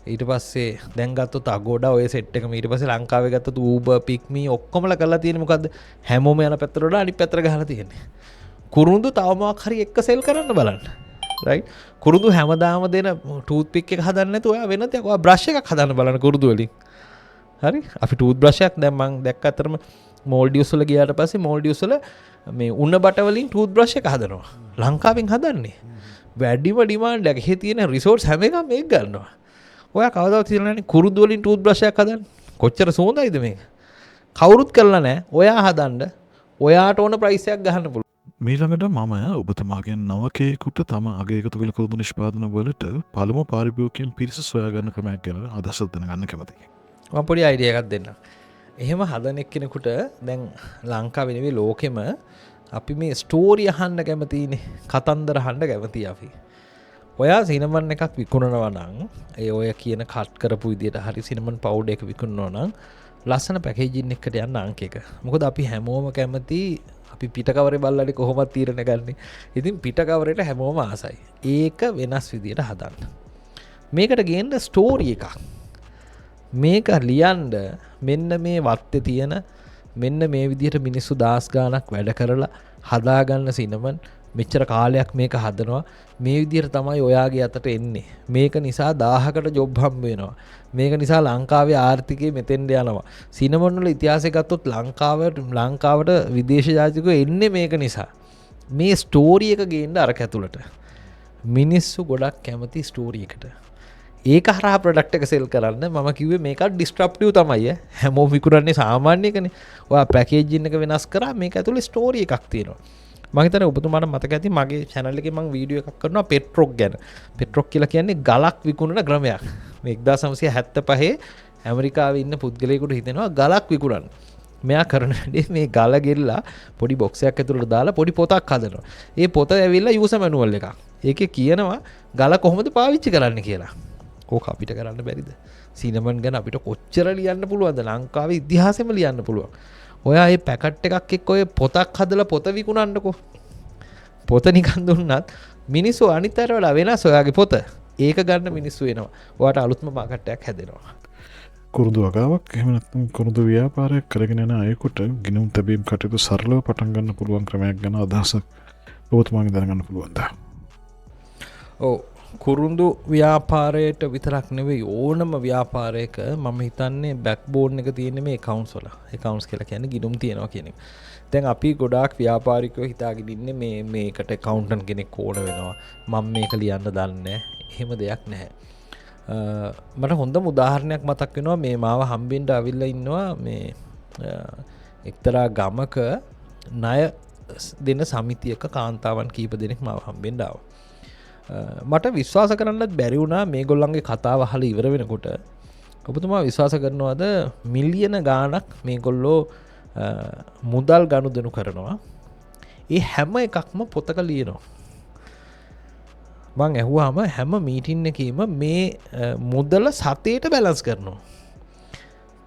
ඊට පස්සේ දැන් ගත්තොත් Agoda ඔය සෙට් එකම ඊට පස්සේ ලංකාවේ ගත්තොත් Uber Pick.me ඔක්කොමලා කරලා තියෙන්නේ මොකද්ද? හැමෝම යන පැත්තට වඩා අනිත් පැත්තට ගහලා තියෙන්නේ. කුරුඳු තවමක් හරි එක්ක සෙල් කරන්න බලන්න. රයිට්? කුරුඳු හැමදාම දෙන ටූත් පික් එක හදන්න නැතුව ඔයා වෙන දෙයක් ඔයා බ්‍රෂ් එකක් හදන්න බලන්න කුරුඳු වලින්. හරි? අපි ටූත් බ්‍රෂ් එකක් දැන් මම දැක්ක අතරම මෝල්ඩියුස් වල ගියාට පස්සේ මෝල්ඩියුස් වල මේ උණ බට වලින් ටූත් බ්‍රෂ් එක හදනවා. ලංකාවෙන් හදන්නේ. වැඩිම ඩිමාන්ඩ් එක. එහෙ තියෙන රිසෝර්ස් හැම එකම මේක ගන්නවා. ඔයා කවදාවත් හිතලා නැහැ කුරුඳු වලින් ටූත් බ්‍රෂ් එකක් හදන්න. කොච්චර සුවඳයිද මේක? කවුරුත් කරලා නැහැ. ඔයා හදන්න. ඔයාට ඕන ප්‍රයිස් එකක් ගහන්න පුළුවන්. මීළඟට මම ඔබතුමාගෙන් නවකයෙකුට තම අගේ එකතු කළ කුරුඳු නිෂ්පාදන වලට පළමු පාරිභෝගිකයන් පිරිස සොයාගන්න ක්‍රමයක් ගැන අදහස් දැනගන්න කැමතියි. මම පොඩි අයිඩියා එකක් දෙන්නම්. එහෙම හදන එක්කෙනෙකුට දැන් ලංකාවේ නෙවෙයි ලෝකෙම අපි මේ ස්ටෝරි අහන්න කැමතිනේ. කතන්දර අහන්න කැමතියි අපි. ඔයා සිනමන් එකක් විකුණනවා නම් ඒ ඔය කියන කට් කරපු විදියට හරි සිනමන් පවුඩර් එක විකුණනවා නම් ලස්සන පැකේජින් එකකට යන්න අංක එක. මොකද අපි හැමෝම කැමති අපි පිට කවරේ බල්ලානේ කොහොමද තීරණ ගන්නෙ. ඉතින් පිට කවරේට හැමෝම ආසයි. ඒක වෙනස් විදියට හදන්න. මේකට ගේන්න ස්ටෝරි එකක්. මේක ලියන්න මෙන්න මේ වත්තේ තියෙන මෙන්න මේ විදියට මිනිස්සු දහස් ගාණක් වැඩ කරලා හදාගන්න සිනමන් මෙච්චර කාලයක් මේක හදනවා මේ විදිහට තමයි ඔයාගේ අතට එන්නේ මේක නිසා 1000කට ජොබ් හම්බ වෙනවා මේක නිසා ලංකාවේ ආර්ථිකය මෙතෙන්ට යනවා සිනමන් වල ඉතිහාසය ගත්තොත් ලංකාවට විදේශ ජාතිකයෝ එන්නේ මේක නිසා මේ ස්ටෝරි එක ගේන්න අරක ඇතුළට මිනිස්සු ගොඩක් කැමති ස්ටෝරි එකට ඒක හරහා ප්‍රොඩක්ට් එක සෙල් කරන්න මම කිව්වේ මේක ඩිස්ට්‍රප්ටිව් තමයි හැමෝම විකුණන්නේ සාමාන්‍ය එකනේ ඔයා පැකේජින් එක වෙනස් කරා මේක ඇතුලේ ස්ටෝරි එකක් තියෙනවා මම හිතන්නේ ඔබතුමාට මතක ඇති මගේ channel එකේ මම වීඩියෝ එකක් කරනවා පෙට්‍රොක් ගැන. පෙට්‍රොක් කියලා කියන්නේ ගලක් විකුණන ක්‍රමයක්. මේ 1975 ඇමරිකාවේ ඉන්න පුද්ගලයෙකුට හිතෙනවා ගලක් විකුණන්න. මෙයා කරන දේ මේ ගල ගෙල්ලා පොඩි බොක්ස් එකක් ඇතුළට දාලා පොඩි පොතක් හදනවා. ඒ පොත ඇවිල්ලා යූසර් මැනුවල් එකක්. ඒකේ කියනවා ගල කොහොමද පාවිච්චි කරන්න කියලා. ඕක අපිට කරන්න බැරිද? සිනමන් ගැන අපිට කොච්චර ලියන්න පුළුවන්ද? ලංකාවේ ඉතිහාසෙම ලියන්න පුළුවන්. ඔයා ඒ පැකට් එකක් එක්ක ඔය පොතක් හදලා පොත විකුණන්නකෝ. පොත නිකන් දුන්නත් මිනිස්සු අනිත් අයට වඩා වෙනස් ඔයාගේ පොත. ඒක ගන්න මිනිස්සු වෙනවා. ඔයාට අලුත්ම මාකට් එකක් හැදෙනවා. කුරුඳු වගාවක් එහෙම නැත්නම් කුරුඳු ව්‍යාපාරයක් කරගෙන යන අයෙකුට ගිණුම් තැබීම් කටයුතු සරලව පටන් ගන්න පුළුවන් ක්‍රමයක් ගැන අදහසක් ඔබතුමාගෙන් දැනගන්න පුළුවන්ද? ඔව් කුරුඳු ව්‍යාපාරයට විතරක් නෙවෙයි ඕනම ව්‍යාපාරයක මම හිතන්නේ බෑක්බෝන් එක තියෙන්නේ මේ accounts වල. accounts කියලා කියන්නේ ගිණුම් තියනවා කියන එක. දැන් අපි ගොඩාක් ව්‍යාපාරිකයෝ හිතාගෙන ඉන්නේ මේකට accountant කෙනෙක් ඕන වෙනවා. මම මේක ලියන්න දන්නේ නැහැ. එහෙම දෙයක් නැහැ. මට හොඳම උදාහරණයක් මතක් වෙනවා මේ මාව හම්බෙන්න අවිල්ලා ඉන්නවා මේ එක්තරා ගමක ණය දෙන සමිතියක කාන්තාවන් කීප දෙනෙක් මාව හම්බෙන්න ආවා. මට විශ්වාස කරන්නත් බැරි වුණා මේගොල්ලන්ගේ කතාව අහලා ඉවර වෙනකොට ඔබතුමා විශ්වාස කරනවද මිලියන ගාණක් මේගොල්ලෝ මුදල් ගනුදෙනු කරනවා ඒ හැම එකක්ම පොතක ලියනවා මං ඇහුවාම හැම මීටින් එකේම මේ මුදල සතේට බැලන්ස් කරනවා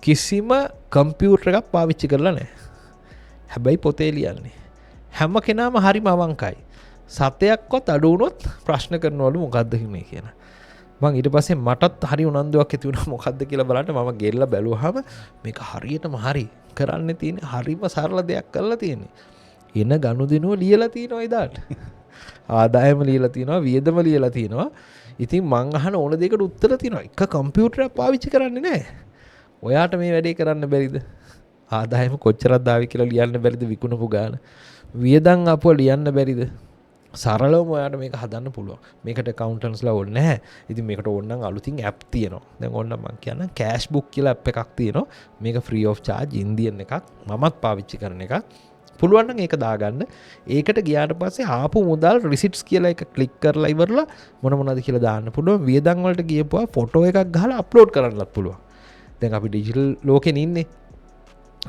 කිසිම කම්පියුටර් එකක් පාවිච්චි කරලා නැහැ හැබැයි පොතේ ලියන්නේ හැම කෙනාම හරිම අවංකයි සතයක්වත් අඩු වුණොත් ප්‍රශ්න කරනවලු මොකද්ද මේ කියන. මං ඊට පස්සේ මටත් හරි උනන්දුවක් ඇති වුණා මොකද්ද කියලා බලන්න මම ගෙල්ල බැලුවාම මේක හරියටම හරි කරන්න තියෙන්නේ හරිම සරල දෙයක් කරලා තියෙන්නේ. එන ගනුදෙනුව ලියලා තියෙනවා එදාට. ආදායම ලියලා තියෙනවා වියදම ලියලා තියෙනවා. ඉතින් මං අහන ඕන දෙයකට උත්තර තියෙනවා. එක කම්පියුටරයක් පාවිච්චි කරන්නේ නැහැ. ඔයාට මේ වැඩේ කරන්න බැරිද? ආදායම කොච්චරක් දාවි කියලා ලියන්න බැරිද විකුණපු ගාන? වියදම් අපුව ලියන්න බැරිද? සරලවම ඔයාට මේක හදන්න පුළුවන්. මේකට accountants-ලා ඕනේ නැහැ. ඉතින් මේකට ඕන නම් අලුතින් app තියෙනවා. දැන් ඕන නම් මම කියන්න cash book කියලා app එකක් තියෙනවා. මේක free of charge Indian එකක්. මමත් පාවිච්චි කරන එකක්. පුළුවන් නම් ඒක දාගන්න. ඒකට ගියාට පස්සේ ආපු මුදල් receipts කියලා එක click කරලා ඉවරලා මොනවද කියලා දාන්න පුළුවන්. වියදම් වලට ගියපුවා ෆොටෝ එකක් ගහලා upload කරන්නත් පුළුවන්. දැන් අපි digital ලෝකෙන ඉන්නේ.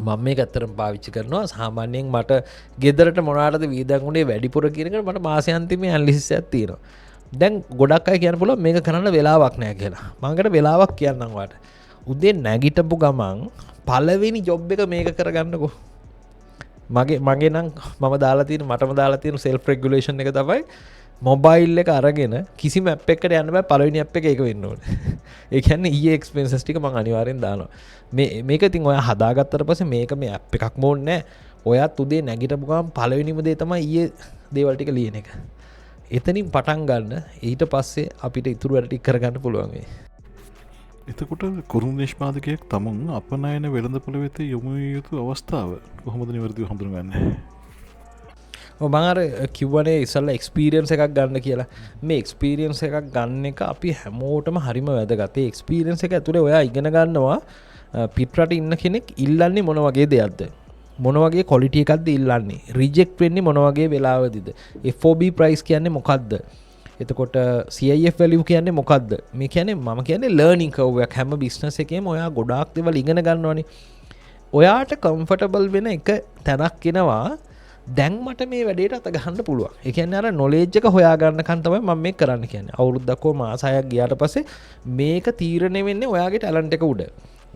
මම මේක ඇත්තටම පාවිච්චි කරනවා සාමාන්‍යයෙන් මට ගෙදරට මොනවාටද වියදම් උනේ වැඩිපුර කියන එක මට මාසෙ අන්තිමේ ඇනලිසිස් එකක් තියෙනවා. දැන් ගොඩක් අය කියන්න පුළුවන් මේක කරන්න වෙලාවක් නැහැ කියලා. මම අකට වෙලාවක් කියන්නම් ඔයාලට. උදේ නැගිටපු ගමන් පළවෙනි ජොබ් එක මේක කරගන්නකෝ. මගේ නම් මටම දාලා තියෙන self regulation එක තමයි මොබයිල් එක අරගෙන කිසිම ඇප් එකකට යන්න බෑ පළවෙනි ඇප් එක ඒක වෙන්න ඕනේ. ඒ කියන්නේ ඊයේ එක්ස්පෙන්සස් ටික මම අනිවාර්යෙන් දානවා. මේක ඉතින් ඔයා හදාගත්තට පස්සේ මේක මේ ඇප් එකක්ම ඕනේ නැහැ. ඔයාත් උදේ නැගිටපු ගමන් පළවෙනිම දේ තමයි ඊයේ දේවල් ටික ලියන එක. එතනින් පටන් ගන්න ඊට පස්සේ අපිට ඉතුරු වැඩ ටික කරගන්න පුළුවන් වෙයි. එතකොට කුරුණු නිෂ්පාදකයෙක් තමුන් අපනයන වෙළඳපොළ වෙත යොමු යුතු අවස්ථාව කොහොමද නිවැරදිව හඳුනගන්නේ? මං කිව්වනේ ඉස්සල්ලා එක්ස්පීරියන්ස් එකක් ගන්න කියලා. මේ එක්ස්පීරියන්ස් එකක් ගන්න එක අපි හැමෝටම හරිම වැදගත්. ඒ එක්ස්පීරියන්ස් එක ඇතුලේ ඔයා ඉගෙන ගන්නවා පිට රට ඉන්න කෙනෙක් ඉල්ලන්නේ මොන වගේ දෙයක්ද? මොන වගේ ක්වොලිටි එකක්ද ඉල්ලන්නේ? රිජෙක්ට් වෙන්නේ මොන වගේ වෙලාවදීද? FOB ප්‍රයිස් කියන්නේ මොකක්ද? එතකොට CIF value කියන්නේ මොකක්ද? මේ කියන්නේ මම කියන්නේ ලර්නින් කර්ව් එකක්. හැම බිස්නස් එකේම ඔයා ගොඩාක් දේවල් ඉගෙන ගන්නවනේ. ඔයාට කම්ෆර්ටබල් වෙන එක තැනක් එනවා. දැන් මට මේ වැඩේට අත ගහන්න පුළුවන්. ඒ කියන්නේ අර නොලෙජ් එක හොයාගන්නකන් තමයි මම මේක කරන්න කියන්නේ. අවුරුද්දක් හෝ මාස 6ක් ගියාට පස්සේ මේක තීරණය වෙන්නේ ඔයාගේ ටැලන්ට් එක උඩ.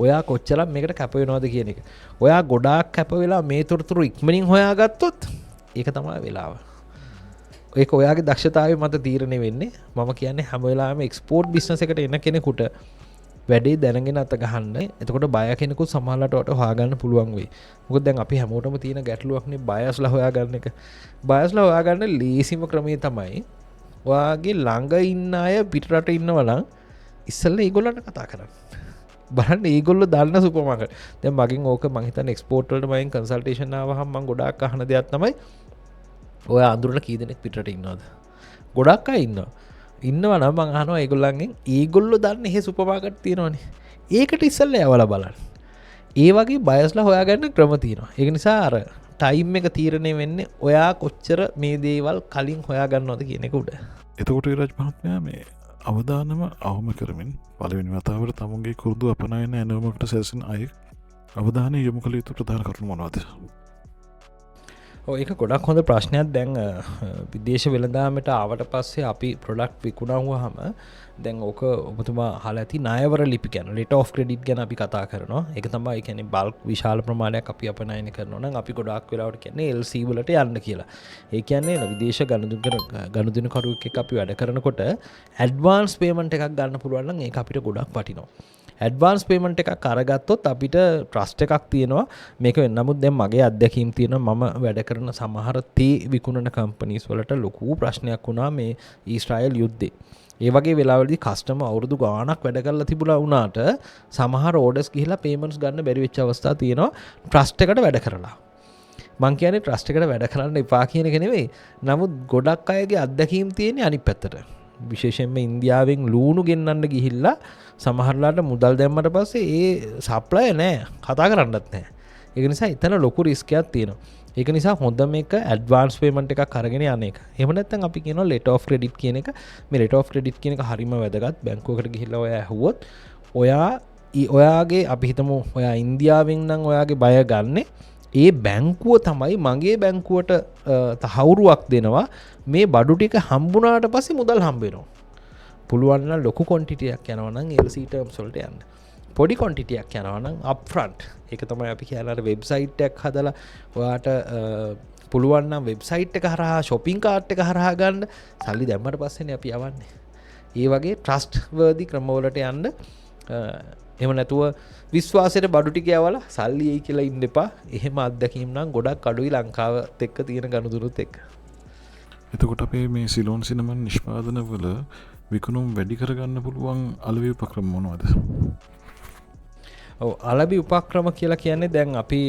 ඔයා කොච්චරක් මේකට කැප වෙනවද කියන එක. ඔයා ගොඩාක් කැප වෙලා මේ තොරතුරු ඉක්මනින් හොයාගත්තොත් ඒක තමයි වෙලාව. ඒක ඔයාගේ දක්ෂතාවය මත තීරණය වෙන්නේ. මම කියන්නේ හැම වෙලාවෙම එක්ස්පෝර්ට් බිස්නස් එකට එන කෙනෙකුට වැඩේ දැනගෙන අත ගහන්න. එතකොට බය කෙනෙකුත් සමහරවිට හොයාගන්න පුළුවන් වෙයි. මොකද දැන් අපි හැමෝටම තියෙන ගැටලුවක්නේ බයස්ලා හොයාගන්න එක. බයස්ලා හොයාගන්න ලේසිම ක්‍රමය තමයි ඔයාගේ ළඟ ඉන්න අය පිටරට ඉන්නවා නම් ඉස්සෙල්ලා ඒගොල්ලන්ට කතා කරන්න. බලන්න ඒගොල්ලෝ දන්න සුපර් මාකට්. දැන් මගෙන් ඕක මං හිතන්නේ එක්ස්පෝර්ට් වලට මගෙන් කන්සල්ටේෂන් ආවහම මං ගොඩාක් අහන දෙයක් තමයි ඔයා අඳුරන කී දෙනෙක් පිටරට ඉන්නවද? ගොඩක් අය ඉන්නවා. ඉන්නවා නම් මං අහනවා ඒගොල්ලන්ගෙන් ඒගොල්ලෝ දන්න එහෙ සුපර් මාකට් තියෙනවනේ. ඒකට ඉස්සෙල්ලා යවලා බලන්න. ඒ වගේ බයස්ලා හොයාගන්න ක්‍රම තියෙනවා. ඒක නිසා අර ටයිම් එක තීරණය වෙන්නේ ඔයා කොච්චර මේ දේවල් කලින් හොයාගන්නවද කියන එක උඩ. එතකොට රජ් මහත්මයා මේ අවදානම අවම කරමින් පළවෙනි වතාවට තමුන්ගේ කුරුදු අපනයන ඇනවමකට සැසෙන අය අවධානය යොමු කළ යුතු ප්‍රධාන කරුණු මොනවද? ඒක ගොඩක් හොඳ ප්‍රශ්නයක්. දැන් විදේශ වෙළඳාමට ආවට පස්සේ අපි ප්‍රොඩක්ට් විකුණුවාම දැන් ඕක ඔබතුමා අහලා ඇති ණයවර ලිපි ගැන letter of credit ගැන අපි කතා කරනවා. ඒක තමයි ඒ කියන්නේ බල්ක් විශාල ප්‍රමාණයක් අපි අපනයන කරනවා නම් අපි ගොඩාක් වෙලාවට කියන්නේ LC වලට යන්න කියලා. ඒ කියන්නේ විදේශ ගනුදෙනුකරුවෙක් එක්ක අපි වැඩ කරනකොට ඇඩ්වාන්ස් පේමන්ට් එකක් ගන්න පුළුවන් නම් ඒක අපිට ගොඩක් වටිනවා. ඇඩ්වාන්ස් පේමන්ට් එකක් අරගත්තොත් අපිට ට්‍රස්ට් එකක් තියෙනවා මේක වෙන. නමුත් දැන් මගේ අත්දැකීම් තියෙනවා මම වැඩ කරන සමහර තේ විකුණන කම්පනීස් වලට ලොකු ප්‍රශ්නයක් වුණා මේ ඊශ්‍රායල් යුද්ධේ. ඒ වගේ වෙලාවලදී කස්ටමර් අවුරුදු ගාණක් වැඩ කරලා තිබුණා වුණාට සමහර ඕඩර්ස් ගිහිලා පේමන්ට්ස් ගන්න බැරි වෙච්ච අවස්ථා තියෙනවා ට්‍රස්ට් එකට වැඩ කරලා. මං කියන්නේ ට්‍රස්ට් එකට වැඩ කරන්න එපා කියන එක නෙවෙයි. නමුත් ගොඩක් අයගේ අත්දැකීම් තියෙන්නේ අනිත් පැත්තට. විශේෂයෙන්ම ඉන්දියාවෙන් ලූණු ගෙන්නන්න ගිහිල්ලා සමහරලාට මුදල් දැම්මට පස්සේ ඒ සප්ලයි නෑ කතා කරන්නත් නෑ. ඒක නිසා එතන ලොකු රිස්ක් එකක් තියෙනවා. ඒක නිසා හොඳම එක ඇඩ්වාන්ස් පේමන්ට් එකක් අරගෙන යන එක. එහෙම නැත්නම් අපි කියනවා letter of credit කියන එක. මේ letter of credit කියන එක හරිම වැදගත්. බැංකුවකට ගිහිල්ලා ඔයා ඇහුවොත් ඔයාගේ අපි හිතමු ඔයා ඉන්දියාවෙන් නම් ඔයාගේ බය ගන්නෙ ඒ බැංකුව තමයි මගේ බැංකුවට තහවුරුවක් දෙනවා මේ බඩු ටික හම්බුනාට පස්සේ මුදල් හම්බ වෙනවා. පුළුවන් නම් ලොකු ක්වොන්ටිටියක් යනවා නම් LC terms වලට යන්න. පොඩි ක්වොන්ටිටියක් යනවා නම් අප්ෆ්‍රන්ට්. ඒක තමයි අපි කියලාට වෙබ්සයිට් එකක් හදලා ඔයාට පුළුවන් නම් වෙබ්සයිට් එක හරහා shopping cart එක හරහා ගන්න සල්ලි දැම්මට පස්සේනේ අපි යවන්නේ. ඒ වගේ ට්‍රස්ට් වර්දි ක්‍රමවලට යන්න. එහෙම නැතුව විශ්වාසයට බඩු ටික යවලා සල්ලි එයි කියලා ඉන්න එපා. එහෙම අත්දැකීම් නම් ගොඩක් අඩුයි ලංකාවත් එක්ක තියෙන ගනුදෙනුත් එක්ක. එතකොට අපේ මේ සිලෝන් සිනමන් නිෂ්පාදනවල විකුණුම් වැඩි කරගන්න පුළුවන් අලෙවි උපක්‍රම මොනවද? අලබි උපක්‍රම කියලා කියන්නේ දැන් අපි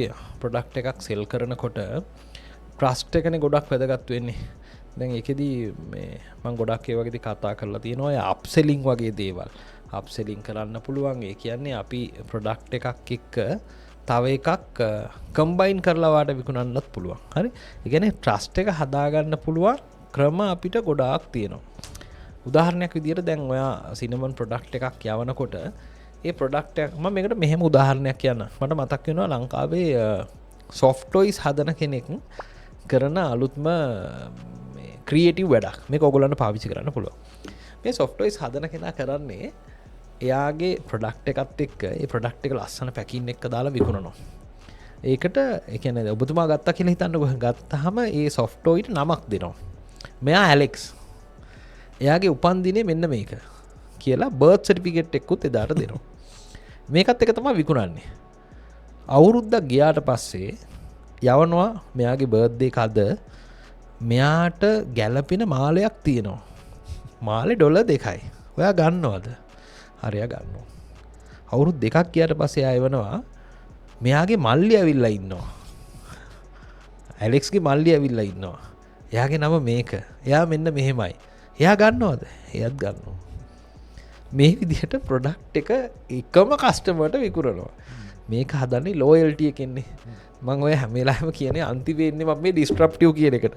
ප්‍රොඩක්ට් එකක් සෙල් කරනකොට ට්‍රස්ට් එකනේ ගොඩක් වැදගත් වෙන්නේ. දැන් ඒකෙදි මේ මම ගොඩක් ඒ වගේදී කතා කරලා තියෙනවා ඔය අප්සෙලින් වගේ දේවල්. අප්සෙලින් කරන්න පුළුවන්. ඒ කියන්නේ අපි ප්‍රොඩක්ට් එකක් එක්ක තව එකක් කම්බයින් කරලා වාට විකුණන්නත් පුළුවන්. හරි? ඒ කියන්නේ ට්‍රස්ට් එක හදාගන්න පුළුවන් ක්‍රම අපිට ගොඩාක් තියෙනවා. උදාහරණයක් විදිහට දැන් ඔයා සිනමන් ප්‍රොඩක්ට් එකක් යවනකොට ඒ ප්‍රොඩක්ට් එක මම මේකට මෙහෙම උදාහරණයක් කියන්න. මට මතක් වෙනවා ලංකාවේ soft toys හදන කෙනෙක් කරන අලුත්ම මේ ක්‍රියේටිව් වැඩක්. මේක ඔයගොල්ලන්ට පාවිච්චි කරන්න පුළුවන්. මේ soft toys හදන කෙනා කරන්නේ එයාගේ ප්‍රොඩක්ට් එකත් එක්ක ඒ ප්‍රොඩක්ට් එක ලස්සන පැකින් එක දාලා විකුණනවා. ඒකට ඒ කියන්නේ ඔබතුමා ගත්තා කියලා හිතන්නකෝ. ගත්තාම ඒ soft toy ට නමක් දෙනවා. මෙයා ඇලෙක්ස්. එයාගේ උපන්දිනේ මෙන්න මේක කියලා බර්ත් සර්ටිෆිකේට් එකකුත් එදාට දෙනවා. මේකත් එක තමයි විකුණන්නේ. අවුරුද්දක් ගියාට පස්සේ යවනවා මෙයාගේ බර්ත්ඩේ කද මෙයාට ගැලපෙන මාලයක් තියෙනවා. මාලේ $2යි. ඔයා ගන්නවද? හරියා ගන්නවා. අවුරුදු 2ක් ගියාට පස්සේ ආය වෙනවා මෙයාගේ මල්ලි ඇවිල්ලා ඉන්නවා. ඇලෙක්ස්ගේ මල්ලි ඇවිල්ලා ඉන්නවා. එයාගේ නම මේක. එයා මෙන්න මෙහෙමයි. එයා ගන්නවද? එයාත් ගන්නවා. මේ විදිහට ප්‍රොඩක්ට් එක එකම කස්ටමර්ට විකුණනවා. මේක හදන්නේ ලෝයල්ටි එකෙන්නේ. මම ඔය හැම වෙලාවෙම කියන්නේ අන්තිමේ ඉන්නේ මම මේ ඩිස්ට්‍රප්ටිව් කියන එකට.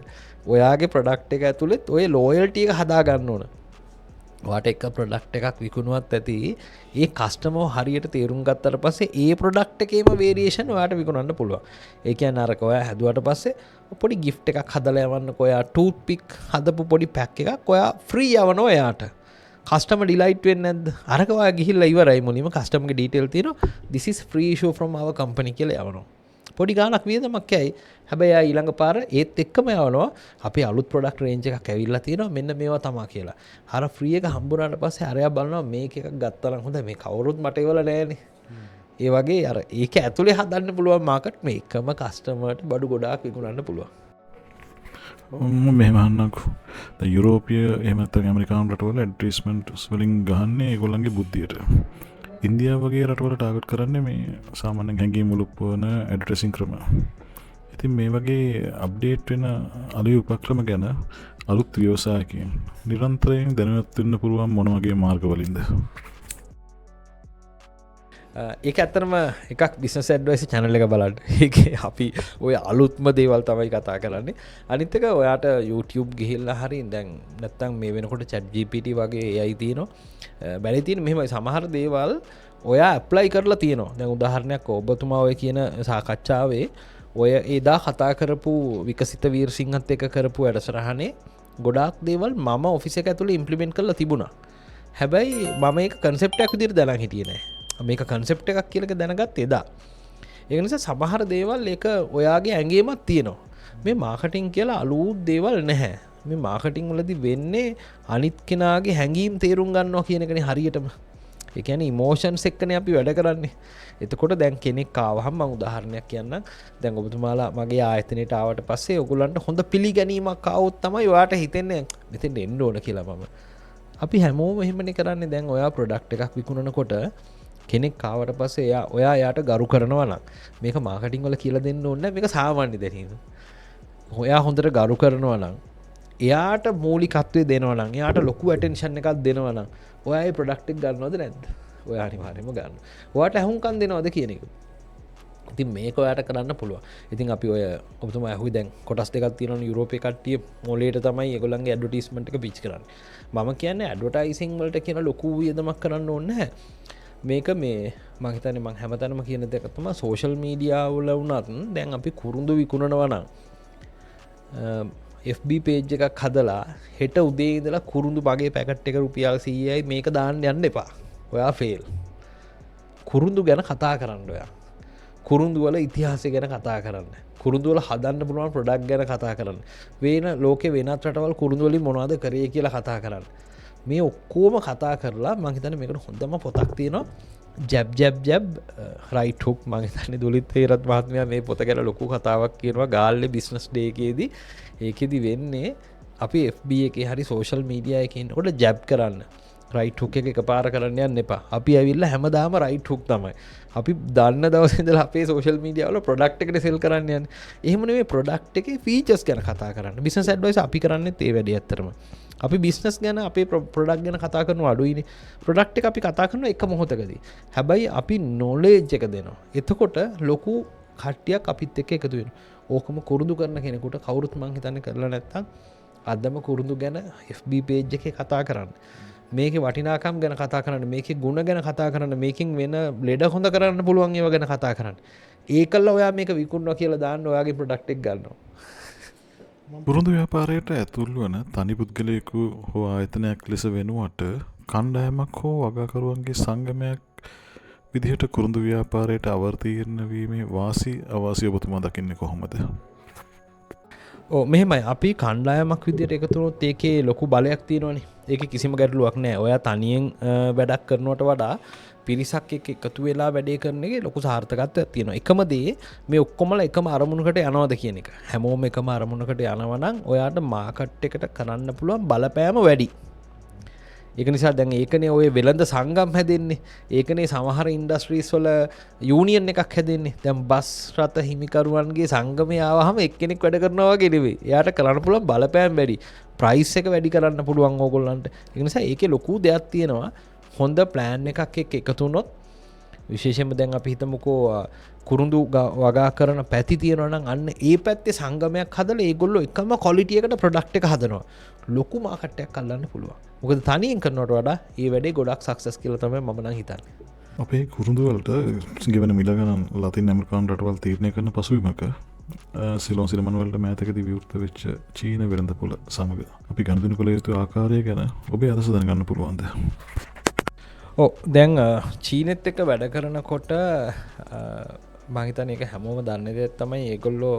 ඔයාගේ ප්‍රොඩක්ට් එක ඇතුළෙත් ඔය ලෝයල්ටි එක හදා ගන්න ඕන. ඔයාට එක ප්‍රොඩක්ට් එකක් විකුණුවත් ඇති ඒ කස්ටමර් හරියට තේරුම් ගත්තට පස්සේ ඒ ප්‍රොඩක්ට් එකේම වේරියේෂන් ඔයාට විකුණන්න පුළුවන්. ඒ කියන්නේ අරක ඔයා හැදුවට පස්සේ පොඩි gift එකක් හදලා යවන්නකෝ. ඔයා ටූත් පික් හදපු පොඩි පැක් එකක් ඔයා ෆ්‍රී යවනවා එයාට. කස්ටමර් ඩිලයිට් වෙන්නේ නැද්ද? අරක ඔයා ගිහිල්ලා ඉවරයි මුලින්ම කස්ටමර්ගේ ඩීටේල් තියෙනවා. this is free issue from our company කියලා යවනවා. පොඩි ගානක් වියදමක් ඇයි. හැබැයි ආ ඊළඟ පාර ඒත් එක්කම යවනවා අපි අලුත් ප්‍රොඩක්ට් රේන්ජ් එකක් ඇවිල්ලා තියෙනවා මෙන්න මේවා තමයි කියලා. අර ෆ්‍රී එක හම්බුනාට පස්සේ අරයා බලනවා මේක එකක් ගත්තා නම් හොඳයි මේ කවුරුත් මට ඒවල නැහැනේ. ඒ වගේ අර ඒක ඇතුලේ හදන්න පුළුවන් මාකට් මේ එකම කස්ටමර්ට බඩු ගොඩාක් විකුණන්න පුළුවන්. මෙහමන්නකු යුරෝපිය එමත ඇමරිකාන් රටවල ඇඩ්‍රස්මන්ට් වලින් ගහන්නේ ඒගොල්ලන්ගේ බුද්ධියට. ඉන්දියාව වගේ රටවල ටාගට් කරන්නේ මේ සාමාන්‍යයෙන් හැඟීම් මුලුප්පවන ඇඩ්‍රෙසින් ක්‍රම. ඉතින් මේ වගේ අප්ඩේට් වෙන අලුත් උපක්‍රම ගැන අලුත් ව්‍යවසායකයන් නිරන්තරයෙන් දැනුවත් වෙන්න පුළුවන් මොන වගේ මාර්ගවලින්ද? ඒක ඇත්තටම එකක් බිස්නස් ඇඩ්වයිස් චැනල් එක බලන්න. ඒකේ අපි ඔය අලුත්ම දේවල් තමයි කතා කරන්නේ. අනිත් එක ඔයාට YouTube ගිහිල්ලා හරි දැන් නැත්තම් මේ වෙනකොට chat GPT වගේ AI තියෙනවා. බැරි තියෙන මෙහෙමයි සමහර දේවල් ඔයා ඇප්ලයි කරලා තියෙනවා. දැන් උදාහරණයක් ඔබතුමා ඔය කියන සාකච්ඡාවේ ඔය එදා කතා කරපු විකසිත වීරසිංහත් එක්ක කරපු වැඩසටහනේ ගොඩාක් දේවල් මම ඔෆිස් එක ඇතුලේ ඉම්ප්ලිමන්ට් කරලා තිබුණා. හැබැයි මම ඒක කන්සෙප්ට් එකක් විදිහට දැනන් හිටියේ නෑ. මේක කන්සෙප්ට් එකක් කියලා දැනගත් එදා. ඒක නිසා සමහර දේවල් ඒක ඔයාගේ ඇඟේමත් තියෙනවා. මේ මාකටිං කියලා අලුත් දේවල් නැහැ. මේ මාකටිං වලදී වෙන්නේ අනිත් කෙනාගේ හැඟීම් තේරුම් ගන්නවා කියන එකනේ හරියටම. ඒ කියන්නේ ඉමෝෂන්ස් එක්කනේ අපි වැඩ කරන්නේ. එතකොට දැන් කෙනෙක් ආවහම මම උදාහරණයක් කියන්නම්. දැන් ඔබතුමාලා මගේ ආයතනයට ආවට පස්සේ ඔයගොල්ලන්ට හොඳ පිළිගැනීමක් ආවොත් තමයි ඔයාට හිතෙන්නේ මෙතෙන් එන්න ඕන කියලා මම. අපි හැමෝම එහෙමනේ කරන්නේ. දැන් ඔයා ප්‍රොඩක්ට් එකක් විකුණනකොට කෙනෙක් කාවට පස්සේ ඔයා යාට ගරු කරනවා නම් මේක මාකටිං වල කියලා දෙන්න ඕනේ නැහැ. මේක සාමාන්‍ය දැනීම. ඔයා හොඳට ගරු කරනවා නම් එයාට මූලිකත්වය දෙනවා නම් එයාට ලොකු ඇටෙන්ෂන් එකක් දෙනවා නම් ඔයා ඒ ප්‍රොඩක්ට් එක ගන්නවද නැද්ද? ඔයා අනිවාර්යයෙන්ම ගන්නවා. ඔයාට අහුම්කම් දෙනවද කියන එක. ඉතින් මේක ඔයාට කරන්න පුළුවන්. ඉතින් අපි ඔය ඔබතුමා අහුයි දැන් කොටස් දෙකක් තියෙනවනේ යුරෝපේ කට්ටිය මොලේට තමයි ඒගොල්ලන්ගේ ඇඩ්වර්ටයිස්මන්ට් එක පිච් කරන්නේ. මම කියන්නේ ඇඩ්වර්ටයිසිං වලට කියන ලොකු වියදමක් කරන්න ඕනේ නැහැ. මේක මේ මම හිතන්නේ මම හැමතැනම කියන දෙයක් තමයි සෝෂල් මීඩියා වල වුණත් දැන් අපි කුරුඳු විකුණනවා නම් FB page එකක් හදලා හෙට උදේ ඉඳලා කුරුඳු බගේ පැකට් එක රුපියල් 100යි මේක දාන්න යන්න එපා. ඔයා ෆේල්. කුරුඳු ගැන කතා කරන්න ඔයා. කුරුඳු වල ඉතිහාසය ගැන කතා කරන්න. කුරුඳු වල හදන්න පුළුවන් ප්‍රොඩක්ට් ගැන කතා කරන්න. වෙන ලෝකේ වෙනත් රටවල් කුරුඳු වලින් මොනවද කරේ කියලා කතා කරන්න. මේ ඔක්කොම කතා කරලා මම හිතන්නේ මේකට හොඳම පොතක් තියෙනවා ජැබ් රයිට් හුක්. මම හිතන්නේ දුලිත් තේරත් මහත්මයා මේ පොත ගැන ලොකු කතාවක් කියනවා ගාල්ලේ බිස්නස් ඩේ එකේදී. ඒකෙදි වෙන්නේ අපි FB එකේ හරි සෝෂල් මීඩියා එකේ ඉන්නකොට ජැබ් කරන්න. රයිට් හුක් එක එකපාර කරන්න යන්න එපා. අපි ඇවිල්ලා හැමදාම රයිට් හුක් තමයි. අපි දන්න දවසේ ඉඳලා අපේ සෝෂල් මීඩියා වල ප්‍රොඩක්ට් එකට සෙල් කරන්න යන්නේ. එහෙම නෙමෙයි ප්‍රොඩක්ට් එකේ ෆීචර්ස් ගැන කතා කරන්න. බිස්නස් ඇඩ්වයිස් අපි කරන්නේ ඒ වැඩේ ඇත්තටම. අපි බිස්නස් ගැන අපේ ප්‍රොඩක්ට් ගැන කතා කරනවා අඩුයිනේ. ප්‍රොඩක්ට් එක අපි කතා කරනවා එක මොහොතකදී. හැබැයි අපි නොලෙජ් එක දෙනවා. එතකොට ලොකු කට්ටියක් අපිත් එක්ක එකතු වෙනවා. ඕකම කුරුඳු කරන කෙනෙකුට කවුරුත් මං හිතන්නේ කරලා නැත්තම් අදම කුරුඳු ගැන FB page එකේ කතා කරන්න. මේකේ වටිනාකම් ගැන කතා කරන්න, මේකේ ಗುಣ ගැන කතා කරන්න, මේකෙන් වෙන ලෙඩ හොඳ කරන්න පුළුවන් ඒවා ගැන කතා කරන්න. ඒකල්ල ඔයා මේක විකුණනවා කියලා දාන්න ඔයාගේ ප්‍රොඩක්ට් එක ගන්නවා. පුරුදු ව්‍යාපාරයට ඇතුල් වන තනි පුද්ගලයෙකු හෝ ආයතනයක් ලෙස වෙනුවට කණ්ඩායමක් හෝ වගකරුවන්ගේ සංගමයක් විදිහට කුරුඳු ව්‍යාපාරයට අවතීර්ණ වීමේ වාසි අවාසි ඔබතුමා දකින්නේ කොහොමද? මෙහෙමයි අපි කණ්ඩායමක් විදිහට එකතු වුණොත් ඒකේ ලොකු බලයක් තියෙනවනේ. ඒක කිසිම ගැටලුවක් නෑ. ඔයා තනියෙන් වැඩක් කරනවට වඩා පිරිසක් එක්ක එකතු වෙලා වැඩේ කරන එකේ ලොකු සාර්ථකත්වයක් තියෙනවා. එකම දේ මේ ඔක්කොමලා එකම අරමුණකට යනවද කියන එක. හැමෝම එකම අරමුණකට යනවා නම් ඔයාට මාකට් එකට කරන්න පුළුවන් බලපෑම වැඩි. ඒක නිසා දැන් ඒකනේ ඔය වෙළඳ සංගම් හැදෙන්නේ. ඒකනේ සමහර ඉන්ඩස්ට්‍රීස් වල යූනියන් එකක් හැදෙන්නේ. දැන් බස් රථ හිමිකරුවන්ගේ සංගමය ආවහම එක්කෙනෙක් වැඩ කරනවා වගේ නෙවෙයි. එයාට කරන්න පුළුවන් බලපෑම වැඩි. ප්‍රයිස් එක වැඩි කරන්න පුළුවන් ඕගොල්ලන්ට. ඒ නිසා ඒකේ ලොකු දෙයක් තියෙනවා. හොඳ ප්ලෑන් එකක් එක්ක එකතු වුණොත් විශේෂයෙන්ම දැන් අපි හිතමුකෝ කුරුඳු වගා කරන පැති තියෙනවා නම් අන්න ඒ පැත්තේ සංගමයක් හදලා ඒගොල්ලෝ එකම ක්වොලිටි එකට ප්‍රොඩක්ට් එක හදනවා. ලොකු මාකට් එකක් අල්ලන්න පුළුවන්. මොකද තනියෙන් කරනවට වඩා ඒ වැඩේ ගොඩක් සක්සස් කියලා තමයි මම නම් හිතන්නේ. අපේ කුරුඳු වලට ගෙවන මිල ගණන් ලතින් ඇමරිකානු රටවල් තීරණය කරන පසුබිමක සිලෝන් සිනමන් වලට මෑතකදී විවෘත වෙච්ච චීන වෙළඳපොළ සමග අපි ගනුදෙනු කළ යුතු ආකාරය ගැන ඔබේ අදහස දැනගන්න පුළුවන්ද? දැන් චීනෙත් එක වැඩ කරනකොට මහිතන එක හැමෝම දන්න දෙයක් තමයි ඒගොල්ලෝ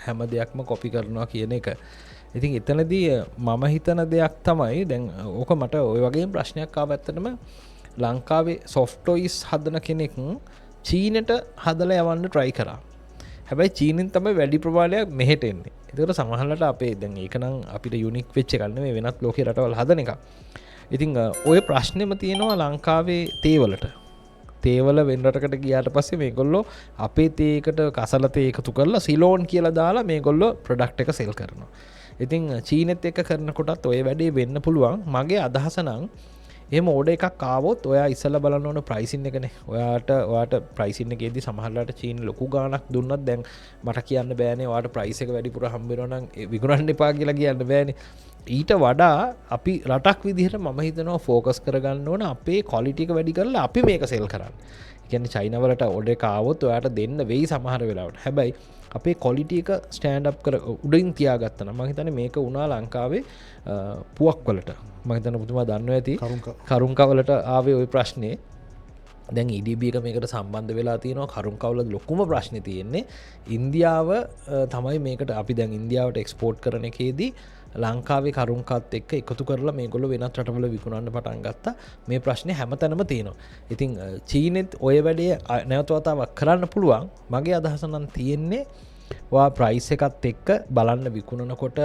හැම දෙයක්ම කොපි කරනවා කියන එක. ඉතින් එතනදී මම හිතන දෙයක් තමයි දැන් ඕක මට ඔය වගේ ප්‍රශ්නයක් ආව ඇත්තටම ලංකාවේ සොෆ්ට්වෙර්ස් හදන කෙනෙක් චීනෙට හදලා යවන්න try කරා. හැබැයි චීනෙන් තමයි වැඩි ප්‍රමාණයක් මෙහෙට එන්නේ. ඒකට සමහරවිට අපේ දැන් ඒක නම් අපිට යුනික් වෙච්ච එකක් නෙමෙයි වෙනත් ලෝකේ රටවල් හදන එක. ඉතින් ඔය ප්‍රශ්නෙම තියෙනවා ලංකාවේ තේවලට. තේවල වෙන රටකට ගියාට පස්සේ මේගොල්ලෝ අපේ තේකට කසල තේ එකතු කරලා සිලෝන් කියලා දාලා මේගොල්ලෝ ප්‍රොඩක්ට් එක සෙල් කරනවා. ඉතින් චීනෙත් එක්ක කරනකොටත් ඔය වැඩේ වෙන්න පුළුවන්. මගේ අදහස නම් එහෙම ඕඩර් එකක් ආවොත් ඔයා ඉස්සෙල්ලා බලන්න ඕන ප්‍රයිසින් එකනේ. ඔයාට ප්‍රයිසින් එකේදී සමහරලාට චීන ලොකු ගාණක් දුන්නත් දැන් මට කියන්න බෑනේ ඔයාට ප්‍රයිස් එක වැඩිපුර හම්බ වෙනවා නම් විකුණන්න එපා කියලා කියන්න බෑනේ. ඊට වඩා අපි රටක් විදිහට මම හිතනවා ෆෝකස් කරගන්න ඕන අපේ ක්වොලිටි එක වැඩි කරලා අපි මේක සෙල් කරන්න. ඒ කියන්නේ චයිනා වලට ඕඩර් එක ආවොත් ඔයාට දෙන්න වෙයි සමහර වෙලාවට. හැබැයි අපේ ක්වොලිටි එක ස්ටෑන්ඩ් අප් කර උඩින් තියාගත්තා නම් මම හිතන්නේ මේක වුණා ලංකාවේ පුවක් වලට. මම හිතන්නේ පුතුමා දන්නවා ඇති කරුංකවලට ආවේ ওই ප්‍රශ්නේ. දැන් EDB එක මේකට සම්බන්ධ වෙලා තියෙනවා. කරුංකවල ලොකුම ප්‍රශ්නේ තියෙන්නේ ඉන්දියාව තමයි මේකට අපි දැන් ඉන්දියාවට එක්ස්පෝර්ට් කරන එකේදී ලංකාවේ කරුංකත් එක්ක එකතු කරලා මේගොල්ලෝ වෙනත් රටවල විකුණන්න පටන් ගත්තා. මේ ප්‍රශ්නේ හැමතැනම තියෙනවා. ඉතින් චීනෙත් ඔය වැඩේ නැවත වතාවක් කරන්න පුළුවන්. මගේ අදහස නම් තියෙන්නේ වා ප්‍රයිස් එකත් එක්ක බලන්න විකුණනකොට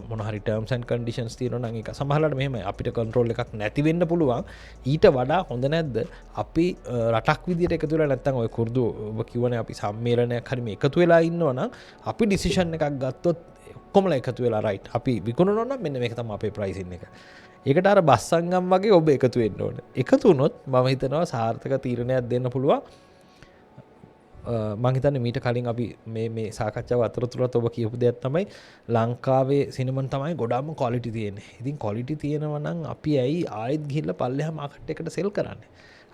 මොන හරි ටර්ම්ස් ඇන්ඩ් කන්ඩිෂන්ස් තියෙනවා නම් ඒක සමහරවිට මෙහෙම අපිට කන්ට්‍රෝල් එකක් නැති වෙන්න පුළුවන්. ඊට වඩා හොඳ නැද්ද අපි රටක් විදියට එකතු වෙලා නැත්තම් ඔය කුරුදු ඔබ කියවනේ අපි සම්මේලනයක් හරි මේ එකතු වෙලා ඉන්නවා නම් අපි ඩිසිෂන් එකක් ගත්තොත් කොමලා එකතු වෙලා රයිට් අපි විකුණනවා නම් මෙන්න මේක තමයි අපේ ප්‍රයිසින් එක. ඒකට අර බස් සංගම් වගේ ඔබ එකතු වෙන්න ඕනේ. එකතු වුණොත් මම හිතනවා සාර්ථක තීරණයක් දෙන්න පුළුවන්. මං හිතන්නේ මීට කලින් අපි මේ සාකච්ඡාව අතරතුරත් ඔබ කියපු දෙයක් තමයි ලංකාවේ සිනමන් තමයි ගොඩාක්ම ක්වොලිටි තියෙන්නේ. ඉතින් ක්වොලිටි තියෙනවා නම් අපි ඇයි ආයෙත් ගිහිල්ලා පල්ලෙහා මාකට් එකට සෙල් කරන්නේ?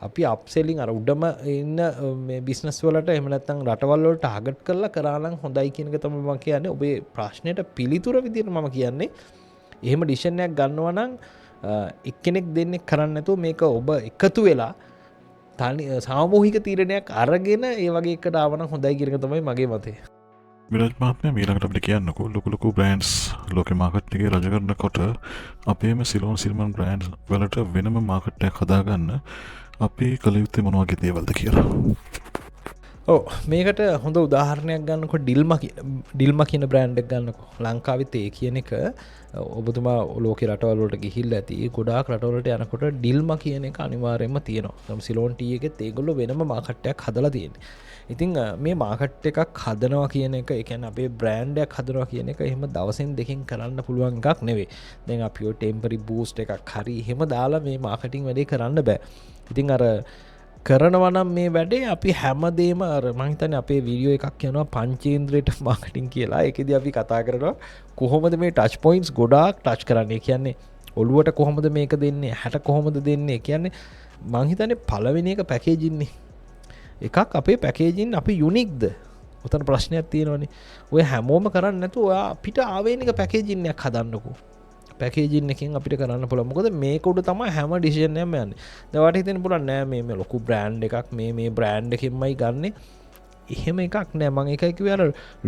අපි අප්සෙලින් අර උඩම ඉන්න මේ බිස්නස් වලට එහෙම නැත්නම් රටවල් වලට ටාගට් කරලා කරා නම් හොඳයි කියන එක තමයි මම කියන්නේ. ඔබේ ප්‍රශ්නෙට පිළිතුර විදියට මම කියන්නේ එහෙම ඩිසිෂන් එකක් ගන්නවා නම් එක්කෙනෙක් දෙන්නෙක් කරන්නේ නැතුව මේක ඔබ එකතු වෙලා සාමූහික තීරණයක් අරගෙන ඒ වගේ එකට ආව නම් හොඳයි කියන එක තමයි මගේ මතය. විරාජ් මහත්මයා ඊළඟට අපිට කියන්නකෝ ලොකු බ්‍රෑන්ඩ්ස් ලෝකේ මාකට් එකේ රජ කරනකොට අපේම සිලෝන් සිල්මන් බ්‍රෑන්ඩ්ස් වලට වෙනම මාකට් එකක් හදාගන්න අපි කළ යුත්තේ මොන වගේ දේවල්ද කියලා. මේකට හොඳ උදාහරණයක් ගන්නකොට ඩිල්මා කියන බ්‍රෑන්ඩ් එක ගන්නකො. ලංකාවේ තේ කියන එක ඔබතුමා ලෝකේ රටවල් වලට ගිහිල්ලා ඇති. ගොඩාක් රටවල් වලට යනකොට ඩිල්මා කියන එක අනිවාර්යයෙන්ම තියෙනවා. නම් සිලෝන් ටී එකෙත් ඒගොල්ලෝ වෙනම මාකට් එකක් හදලා තියෙන්නේ. ඉතින් මේ මාකට් එකක් හදනවා කියන එක ඒ කියන්නේ අපේ බ්‍රෑන්ඩ් එකක් හදනවා කියන එක එහෙම දවසෙන් දෙකකින් කරන්න පුළුවන් එකක් නෙවෙයි. දැන් අපි ඔය ටෙම්පරරි බූස්ට් එකක් හරි එහෙම දාලා මේ මාකටිං වැඩේ කරන්න බෑ. ඉතින් අර කරනවා නම් මේ වැඩේ අපි හැමදේම අර මම හිතන්නේ අපේ වීඩියෝ එකක් කියනවා පංචේන්ද්‍රයට මාකටිං කියලා. ඒකෙදි අපි කතා කරනවා කොහොමද මේ ටච් පොයින්ට්ස් ගොඩාක් ටච් කරන්නේ. කියන්නේ ඔළුවට කොහොමද මේක දෙන්නේ, හැට කොහොමද දෙන්නේ. කියන්නේ මම හිතන්නේ පළවෙනි එක පැකේජින් නේ. එකක් අපේ පැකේජින් අපි යුනික්ද? උතන ප්‍රශ්නයක් තියෙනවනේ. ඔය හැමෝම කරන්නේ නැතුව ඔයා අපිට ආවේනික පැකේජින් එකක් හදන්නකෝ. පැකේජින් එකෙන් අපිට කරන්න පුළුවන්. මොකද මේක උඩ තමයි හැම ඩිසිෂන් එකක්ම යන්නේ. දැන් වාට හිතෙන්න පුළුවන් නෑ මේ ලොකු බ්‍රෑන්ඩ් එකක් මේ බ්‍රෑන්ඩ් එකෙන්මයි ගන්නෙ. එහෙම එකක් නෑ. මම ඒකයි කිව්වේ අර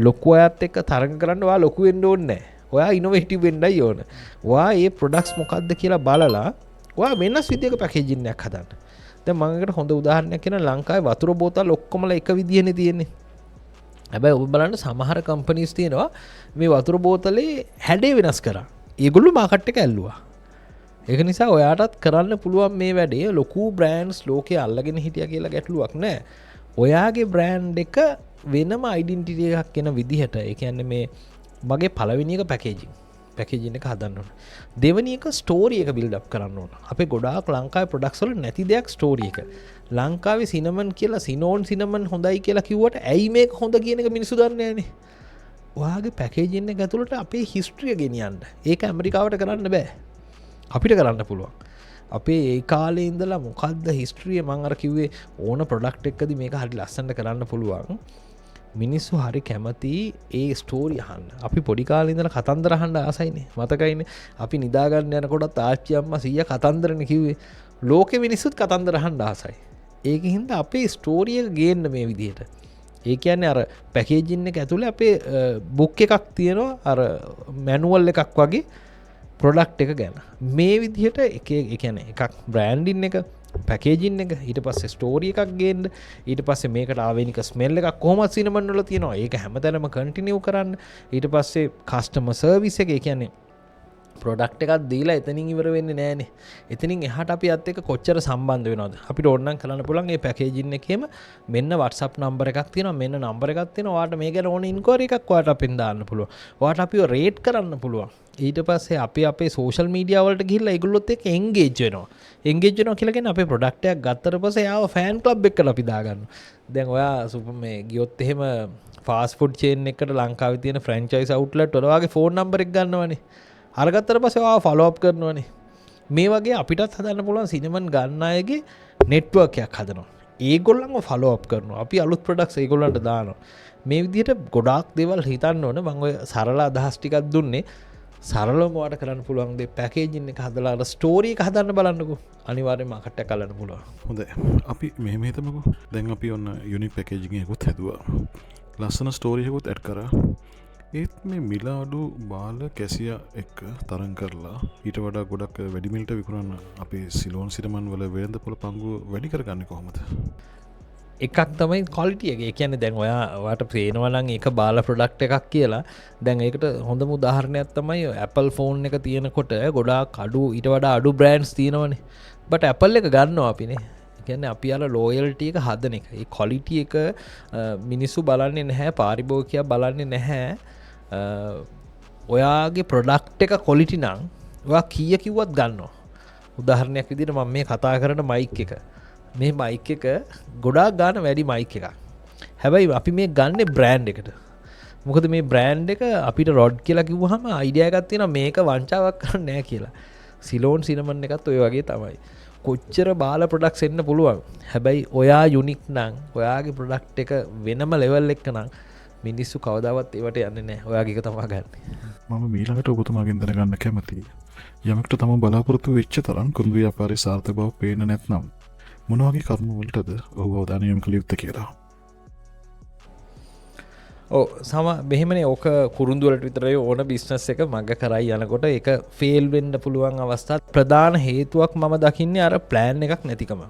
ලොකු අයත් එක්ක තරඟ කරන්න ඔයා ලොකු වෙන්න ඕනේ නෑ. ඔයා ඉනොවේටිව් වෙන්නයි ඕන. ඔයා ඒ ප්‍රොඩක්ට්ස් මොකක්ද කියලා බලලා ඔයා වෙනස් විදියක පැකේජින් එකක් හදන්න. දැන් මම එකට හොඳ උදාහරණයක් කියන ලංකාවේ වතුර බෝතල් ඔක්කොමලා එක විදියනේ තියෙන්නේ. හැබැයි ඔබ බලන්න සමහර කම්පනීස් තියෙනවා මේ වතුර බෝතලේ හැඩේ වෙනස් කරා. ඒගොල්ලෝ මාකට් එක ඇල්ලුවා. ඒක නිසා ඔයාටත් කරන්න පුළුවන් මේ වැඩේ. ලොකු බ්‍රෑන්ඩ්ස් ලෝකේ අල්ලගෙන හිටියා කියලා ගැටලුවක් නැහැ. ඔයාගේ බ්‍රෑන්ඩ් එක වෙනම ඩෙන්ටිටි එකක් එන විදිහට ඒ කියන්නේ මේ මගේ පළවෙනි එක පැකේජින් එක හදන්න ඕන. දෙවෙනි එක ස්ටෝරි එක බිල්ඩ් අප් කරන්න ඕන. අපේ ගොඩාක් ලංකාවේ ප්‍රොඩක්ට්ස් වල නැති දෙයක් ස්ටෝරි එක. ලංකාවේ සිනමන් කියලා සිනෝන් සිනමන් හොඳයි කියලා කිව්වට ඇයි මේක හොඳ කියන එක මිනිස්සු දන්නේ නැහනේ. ඔයාගේ පැකේජින් එක ඇතුළට අපේ හිස්ටරිය ගෙනියන්න. ඒක ඇමරිකාවට කරන්න බෑ. අපිට කරන්න පුළුවන්. අපේ ඒ කාලේ ඉඳලා මොකද්ද හිස්ටරිය මම අර කිව්වේ ඕන ප්‍රොඩක්ට් එකකදී මේක හරි ලස්සනට කරන්න පුළුවන්. මිනිස්සු හරි කැමති ඒ ස්ටෝරි අහන්න. අපි පොඩි කාලේ ඉඳලා කතන්දර අහන්න ආසයිනේ. මතකයිනේ. අපි නිදා ගන්න යනකොටත් ආච්චි අම්මා සීයා කතන්දරනේ කිව්වේ. ලෝකෙ මිනිස්සුත් කතන්දර අහන්න ආසයි. ඒකින් හින්දා අපේ ස්ටෝරි එක ගේන්න මේ විදිහට. ඒ කියන්නේ අර පැකේජින් එක ඇතුලේ අපේ බුක් එකක් තියෙනවා අර මැනුවල් එකක් වගේ ප්‍රොඩක්ට් එක ගැන. මේ විදිහට එක ඒ කියන්නේ එකක් බ්‍රෑන්ඩින් එක පැකේජින් එක ඊට පස්සේ ස්ටෝරි එකක් ගේන්න ඊට පස්සේ මේකට ආවේනික ස්මෙල් එකක් කොහොමද සිනමන් වල තියෙනවා ඒක හැමතැනම කන්ටිනියු කරන්න ඊට පස්සේ කස්ටමර් සර්විස් එක ඒ කියන්නේ ප්‍රොඩක්ට් එකක් දීලා එතනින් ඉවර වෙන්නේ නැහනේ එතනින් එහාට අපි අත් එක්ක කොච්චර සම්බන්ධ වෙනවද අපිට ඕනනම් කරන්න පුළුවන් මේ පැකේජින් එකේම මෙන්න WhatsApp නම්බර එකක් තියෙනවා මෙන්න නම්බර එකක් තියෙනවා ඔයාලට මේ ගැන ඕන ඉන්ක්වයරි එකක් ඔයාලට අපෙන් දාන්න පුළුවන් ඔයාලට අපිව රේට් කරන්න පුළුවන් ඊට පස්සේ අපි අපේ සෝෂල් මීඩියා වලට ගිහිල්ලා ඒගොල්ලොත් එක්ක එන්ගේජ් වෙනවා කියලා කියන්නේ අපේ ප්‍රොඩක්ට් එකක් ගත්තට පස්සේ යාව ෆෑන් ක්ලබ් එකකට අපි දාගන්නවා දැන් ඔයා සුපර් මේ ගියොත් එහෙම ෆාස්ට් ෆුඩ් චේන් එකකට ලංකාවේ තියෙන ෆ්‍රැන්චයිස් අවුට්ලට් වල ඔයාගේ ෆෝන් නම්බර් එක ගන්නවනේ අරගත්තට පස්සේ ඔයාව ෆලෝ අප් කරනවනේ මේ වගේ අපිටත් හදන්න පුළුවන් සිනමන් ගන්න අයගේ නෙට්වර්ක් එකක් හදනවා ඒගොල්ලන්ව ෆලෝ අප් කරනවා අපි අලුත් ප්‍රොඩක්ට්ස් ඒගොල්ලන්ට දානවා මේ විදිහට ගොඩාක් දේවල් හිතන්න ඕන මම ඔය සරල අදහස් ටිකක් දුන්නේ සරලවම ඔයාලට කරන්න පුළුවන් දේ පැකේජින් එක හදලා අර ස්ටෝරි එක හදන්න බලන්නකෝ අනිවාර්යයෙන්ම මාකට් එක අල්ලන්න පුළුවන් හොඳයි අපි මෙහෙම හිතමුකෝ දැන් අපි ඔන්න යුනික් පැකේජින් එකකුත් හැදුවා ලස්සන ස්ටෝරි එකකුත් ඇඩ් කරා ඒත් මේ මිලාඩු බාල කැසිය එක්ක තරං කරලා ඊට වඩා ගොඩක් වැඩිමිල්ට විකුණන්න අපේ සිලෝන් සිනමන් වල වෙළඳපොළ පංගුව වැඩි කරගන්නේ කොහොමද එකක් තමයි ක්වලිටි එක. ඒ කියන්නේ දැන් ඔයාට පේනවා නම් ඒක බාල ප්‍රොඩක්ට් එකක් කියලා. දැන් ඒකට හොඳම උදාහරණයක් තමයි Apple ෆෝන් එක තියෙනකොට ගොඩාක් අඩු ඊට වඩා අඩු බ්‍රෑන්ඩ්ස් තියෙනවනේ. බට් Apple එක ගන්නවා අපිනේ. ඒ කියන්නේ අපි අර ලෝයල්ටි එක හදන එක. ඒ ක්වලිටි එක මිනිස්සු බලන්නේ නැහැ, පාරිභෝගිකයා බලන්නේ නැහැ. ඔයාගේ ප්‍රොඩක්ට් එක ක්වලිටි නම් ඔයා කීය කිව්වත් ගන්නවා. උදාහරණයක් විදිහට මම මේ කතා කරන මයික් එක මේ මයික් එක ගොඩාක් ගන්න වැඩි මයික් එකක්. හැබැයි අපි මේ ගන්නේ බ්‍රෑන්ඩ් එකට. මොකද මේ බ්‍රෑන්ඩ් එක අපිට රොඩ් කියලා කිව්වහම අයිඩියා එකක් තියෙනවා මේක වංචාවක් කරන්නේ නැහැ කියලා. සිලෝන් සිනමන් එකත් ඔය වගේ තමයි. කොච්චර බාල ප්‍රොඩක්ට්ස් එන්න පුළුවන්. හැබැයි ඔයා යුනික් නම් ඔයාගේ ප්‍රොඩක්ට් එක වෙනම ලෙවල් එක නම් මිනිස්සු කවදාවත් ඒවට යන්නේ නැහැ. ඔයාගේ එක තමයි ගන්න. මම ඊළඟට ඔබතුමාගෙන් දැනගන්න කැමතියි. යමෙක්ට තම බලාපොරොත්තු වෙච්ච තරම් කුරුඳු ව්‍යාපාරයේ සාර්ථක බව පේන්නේ නැත්නම් මොන වගේ කරුණු වලටද ඔහු අවධානය යොමු කළ යුත්තේ කියලා. මෙහෙමනේ ඕක කුරුඳු වලට විතරයි ඕන බිස්නස් එක මග කරයි යනකොට ඒක ෆේල් වෙන්න පුළුවන් අවස්ථා ප්‍රධාන හේතුවක් මම දකින්නේ අර ප්ලෑන් එකක් නැතිකම.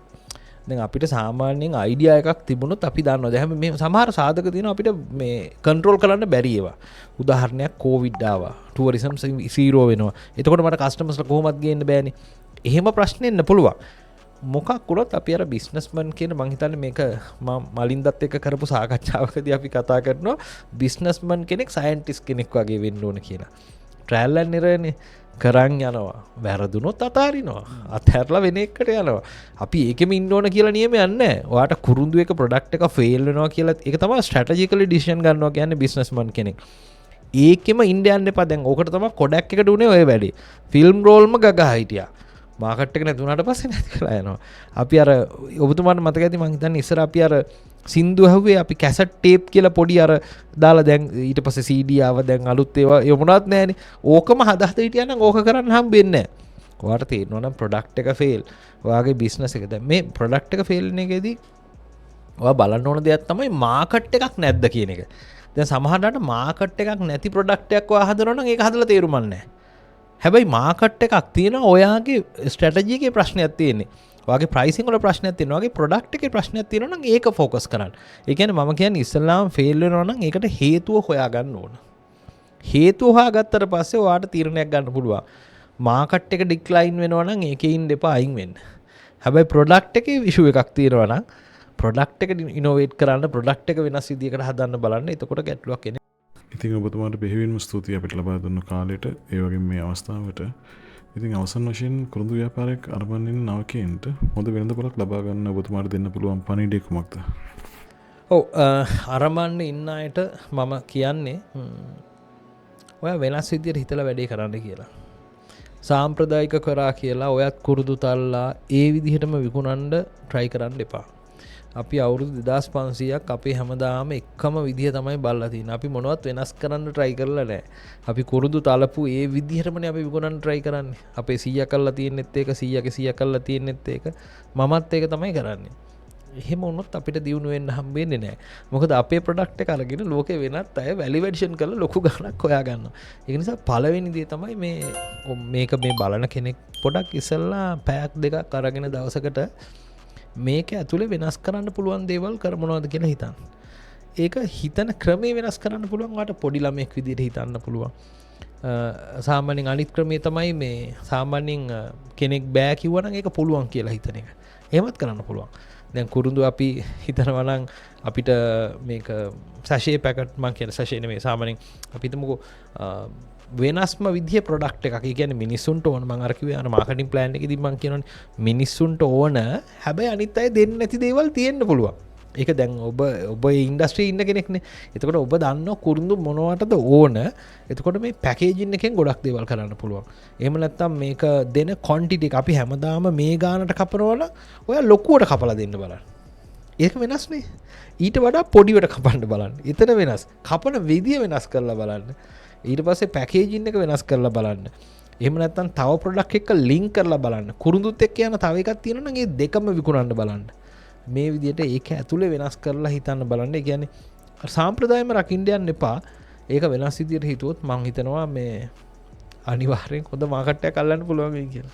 දැන් අපිට සාමාන්‍යයෙන් අයිඩියා එකක් තිබුණොත් අපි දන්නවා. දැන් මේ සමහර සාධක තියෙනවා අපිට මේ කන්ට්‍රෝල් කරන්න බැරි ඒවා. උදාහරණයක් කොවිඩ් ආවා. ටුවරිසම් සීරෝ වෙනවා. එතකොට මට කස්ටමර්ස්ලා කොහොමද ගේන්න බෑනේ. එහෙම ප්‍රශ්න එන්න පුළුවන්. මොකක් වුණත් අපි අර බිස්නස්මන් කියන මං හිතන්නේ මේක මලින්දත් එක්ක කරපු සාකච්ඡාවකදී අපි කතා කරනවා බිස්නස්මන් කෙනෙක් සයන්ටිස්ට් කෙනෙක් වගේ වෙන්න ඕන කියලා. ට්‍රයල් ඇන්ඩ් එරර්නේ කරන් යනවා. වැරදුනොත් අතාරිනවා. අතහැරලා වෙන එකකට යනවා. අපි ඒකෙම ඉන්න ඕන කියලා නියමයක් නැහැ. ඔයාට කුරුඳු එක ප්‍රොඩක්ට් එක ෆේල් වෙනවා කියලා ඒක තමයි ස්ට්‍රැටජිකලි ඩිසිෂන් ගන්නවා කියන්නේ බිස්නස්මන් කෙනෙක්. ඒකෙම ඉන්න යන්න එපා. දැන් ඕකට තමයි කොඩක් එකට උනේ ඔය වැඩේ. ෆිල්ම් රෝල්ම ගගා හිටියා. මාකට් එක නැතුණාට පස්සේ නැති කරලා යනවා. අපි අර ඔබතුමාට මතක ඇති මං හිතන්නේ ඉස්සර අපි අර සින්දු ඇහුවේ අපි කැසට් ටේප් කියලා පොඩි අර දාලා දැන් ඊට පස්සේ CD ආව දැන් අලුත් ඒවා යමුණත් නැහැනේ. ඕකම හදහද හිටියා නම් ඕක කරන්න හම්බෙන්නේ නැහැ. ඔයාට තේරෙනවා නම් ප්‍රොඩක්ට් එක ෆේල්. ඔයාගේ බිස්නස් එක දැන් මේ ප්‍රොඩක්ට් එක ෆේල් වෙන එකේදී ඔයා බලන්න ඕන දෙයක් තමයි මාකට් එකක් නැද්ද කියන එක. දැන් සමහරවිට මාකට් එකක් නැති ප්‍රොඩක්ට් එකක් ඔයා හදනවා නම් ඒක හදලා තේරුම් නැහැ. හැබැයි මාකට් එකක් තියෙනවා ඔයාගේ ස්ට්‍රැටජි එකේ ප්‍රශ්නයක් තියෙන්නේ. ඔයාගේ ප්‍රයිසිං වල ප්‍රශ්නයක් තියෙනවා. ඔයාගේ ප්‍රොඩක්ට් එකේ ප්‍රශ්නයක් තියෙනවා නම් ඒක ફોකස් කරන්න. ඒ කියන්නේ මම කියන්නේ ඉස්සල්ලාම ෆේල් වෙනවා නම් ඒකට හේතුව හොයාගන්න ඕන. හේතුව හොයාගත්තට පස්සේ ඔයාට තීරණයක් ගන්න පුළුවන්. මාකට් එක ඩික්ලයින් වෙනවා නම් ඒකේ ඉන්න එපා අයින් වෙන්න. හැබැයි ප්‍රොඩක්ට් එකේ ඉෂුව එකක් තියෙනවා නම් ප්‍රොඩක්ට් එක ඉනෝවේට් කරන්න ප්‍රොඩක්ට් එක වෙනස් විදියකට හදන්න බලන්න. එතකොට ගැටලුවක් එන්නේ. ඉතින් ඔබතුමාට බෙහෙවින්ම ස්තුතියි අපිට ලබා දුන්න කාලයට ඒ වගේම මේ අවස්ථාවට. ඉතින් අවසන් වශයෙන් කුරුඳු ව්‍යාපාරයක් අරඹන්න ඉන්න නවකයන්ට හොඳ වෙළඳපොළක් ලබා ගන්න ඔබතුමාට දෙන්න පුළුවන් පණිවිඩය කුමක්ද? ඔව් අරඹන්න ඉන්න අයට මම කියන්නේ ඔයා වෙනස් විදියට හිතලා වැඩේ කරන්න කියලා. සාම්ප්‍රදායික කරා කියලා ඔයත් කුරුදු තල්ලා ඒ විදිහටම විකුණන්න try කරන්න එපා. අපි අවුරුදු 2500ක් අපේ හැමදාම එකම විදිහ තමයි බලලා තියෙන්නේ. අපි මොනවත් වෙනස් කරන්න try කරලා නැහැ. අපි කුරුදු තලපු ඒ විදිහටමනේ අපි විකුණන්න try කරන්නේ. අපේ 100 කරලා තියෙන්නෙත් ඒක 100 කරලා තියෙන්නෙත් ඒක මමත් ඒක තමයි කරන්නේ. එහෙම වුණොත් අපිට දියුණු වෙන්න හම්බෙන්නේ නැහැ. මොකද අපේ ප්‍රොඩක්ට් එක අරගෙන ලෝකේ වෙනත් අය වැලිඩේෂන් කරලා ලොකු ගණනක් හොයා ගන්නවා. ඒක නිසා පළවෙනි දේ තමයි මේක මේ බලන කෙනෙක් පොඩක් ඉස්සෙල්ලා පැයක් දෙකක් අරගෙන දවසකට මේක ඇතුලේ වෙනස් කරන්න පුළුවන් දේවල් මොනවද කියලා හිතන්න. ඒක හිතන ක්‍රමේ වෙනස් කරන්න පුළුවන්. වාට පොඩි ළමෙක් විදිහට හිතන්න පුළුවන්. සාමාන්‍යයෙන් අනිත් ක්‍රමේ තමයි මේ සාමාන්‍යයෙන් කෙනෙක් බෑ කිව්වනම් ඒක පුළුවන් කියලා හිතන එක. එහෙමත් කරන්න පුළුවන්. දැන් කුරුඳු අපි හිතනවා නම් අපිට මේක සැෂේ පැකට් මං කියන සැෂේ නෙමෙයි සාමාන්‍යයෙන් අපි හිතමුකෝ වෙනස්ම විදිහේ ප්‍රොඩක්ට් එකක්. ඒ කියන්නේ මිනිස්සුන්ට ඕන මම අර කිව්වේ අර මාකටිං ප්ලෑන් එකේදී මං කියනවනේ මිනිස්සුන්ට ඕන හැබැයි අනිත් අය දෙන්නේ නැති දේවල් තියෙන්න පුළුවන්. ඒක දැන් ඔබ ඒ ඉන්ඩස්ට්‍රියේ ඉන්න කෙනෙක්නේ. එතකොට ඔබ දන්නවා කුරුඳු මොනවටද ඕන. එතකොට මේ පැකේජින් එකෙන් ගොඩක් දේවල් කරන්න පුළුවන්. එහෙම නැත්නම් මේක දෙන ක්වොන්ටිටි එක අපි හැමදාම මේ ගානට කපනවනම් ඔයා ලොකුවට කපලා දෙන්න බලන්න. ඒක වෙනස්නේ. ඊට වඩා පොඩිවට කපන්න බලන්න. එතන වෙනස්. කපන විදිය වෙනස් කරලා බලන්න. ඊට පස්සේ පැකේජින් එක වෙනස් කරලා බලන්න. එහෙම නැත්නම් තව ප්‍රොඩක්ට් එකක ලින්ක් කරලා බලන්න. කුරුඳුත් එක්ක යන තව එකක් තියෙනවා නම් ඒ දෙකම විකුණන්න බලන්න. මේ විදිහට ඒක ඇතුලේ වෙනස් කරලා හිතන්න බලන්න. ඒ කියන්නේ සාම්ප්‍රදායම රකින්න යන්න එපා. ඒක වෙනස් විදිහට හිතුවොත් මම හිතනවා මේ අනිවාර්යෙන් හොඳ මාකට් එකක් අල්ලන්න පුළුවන් වෙයි කියලා.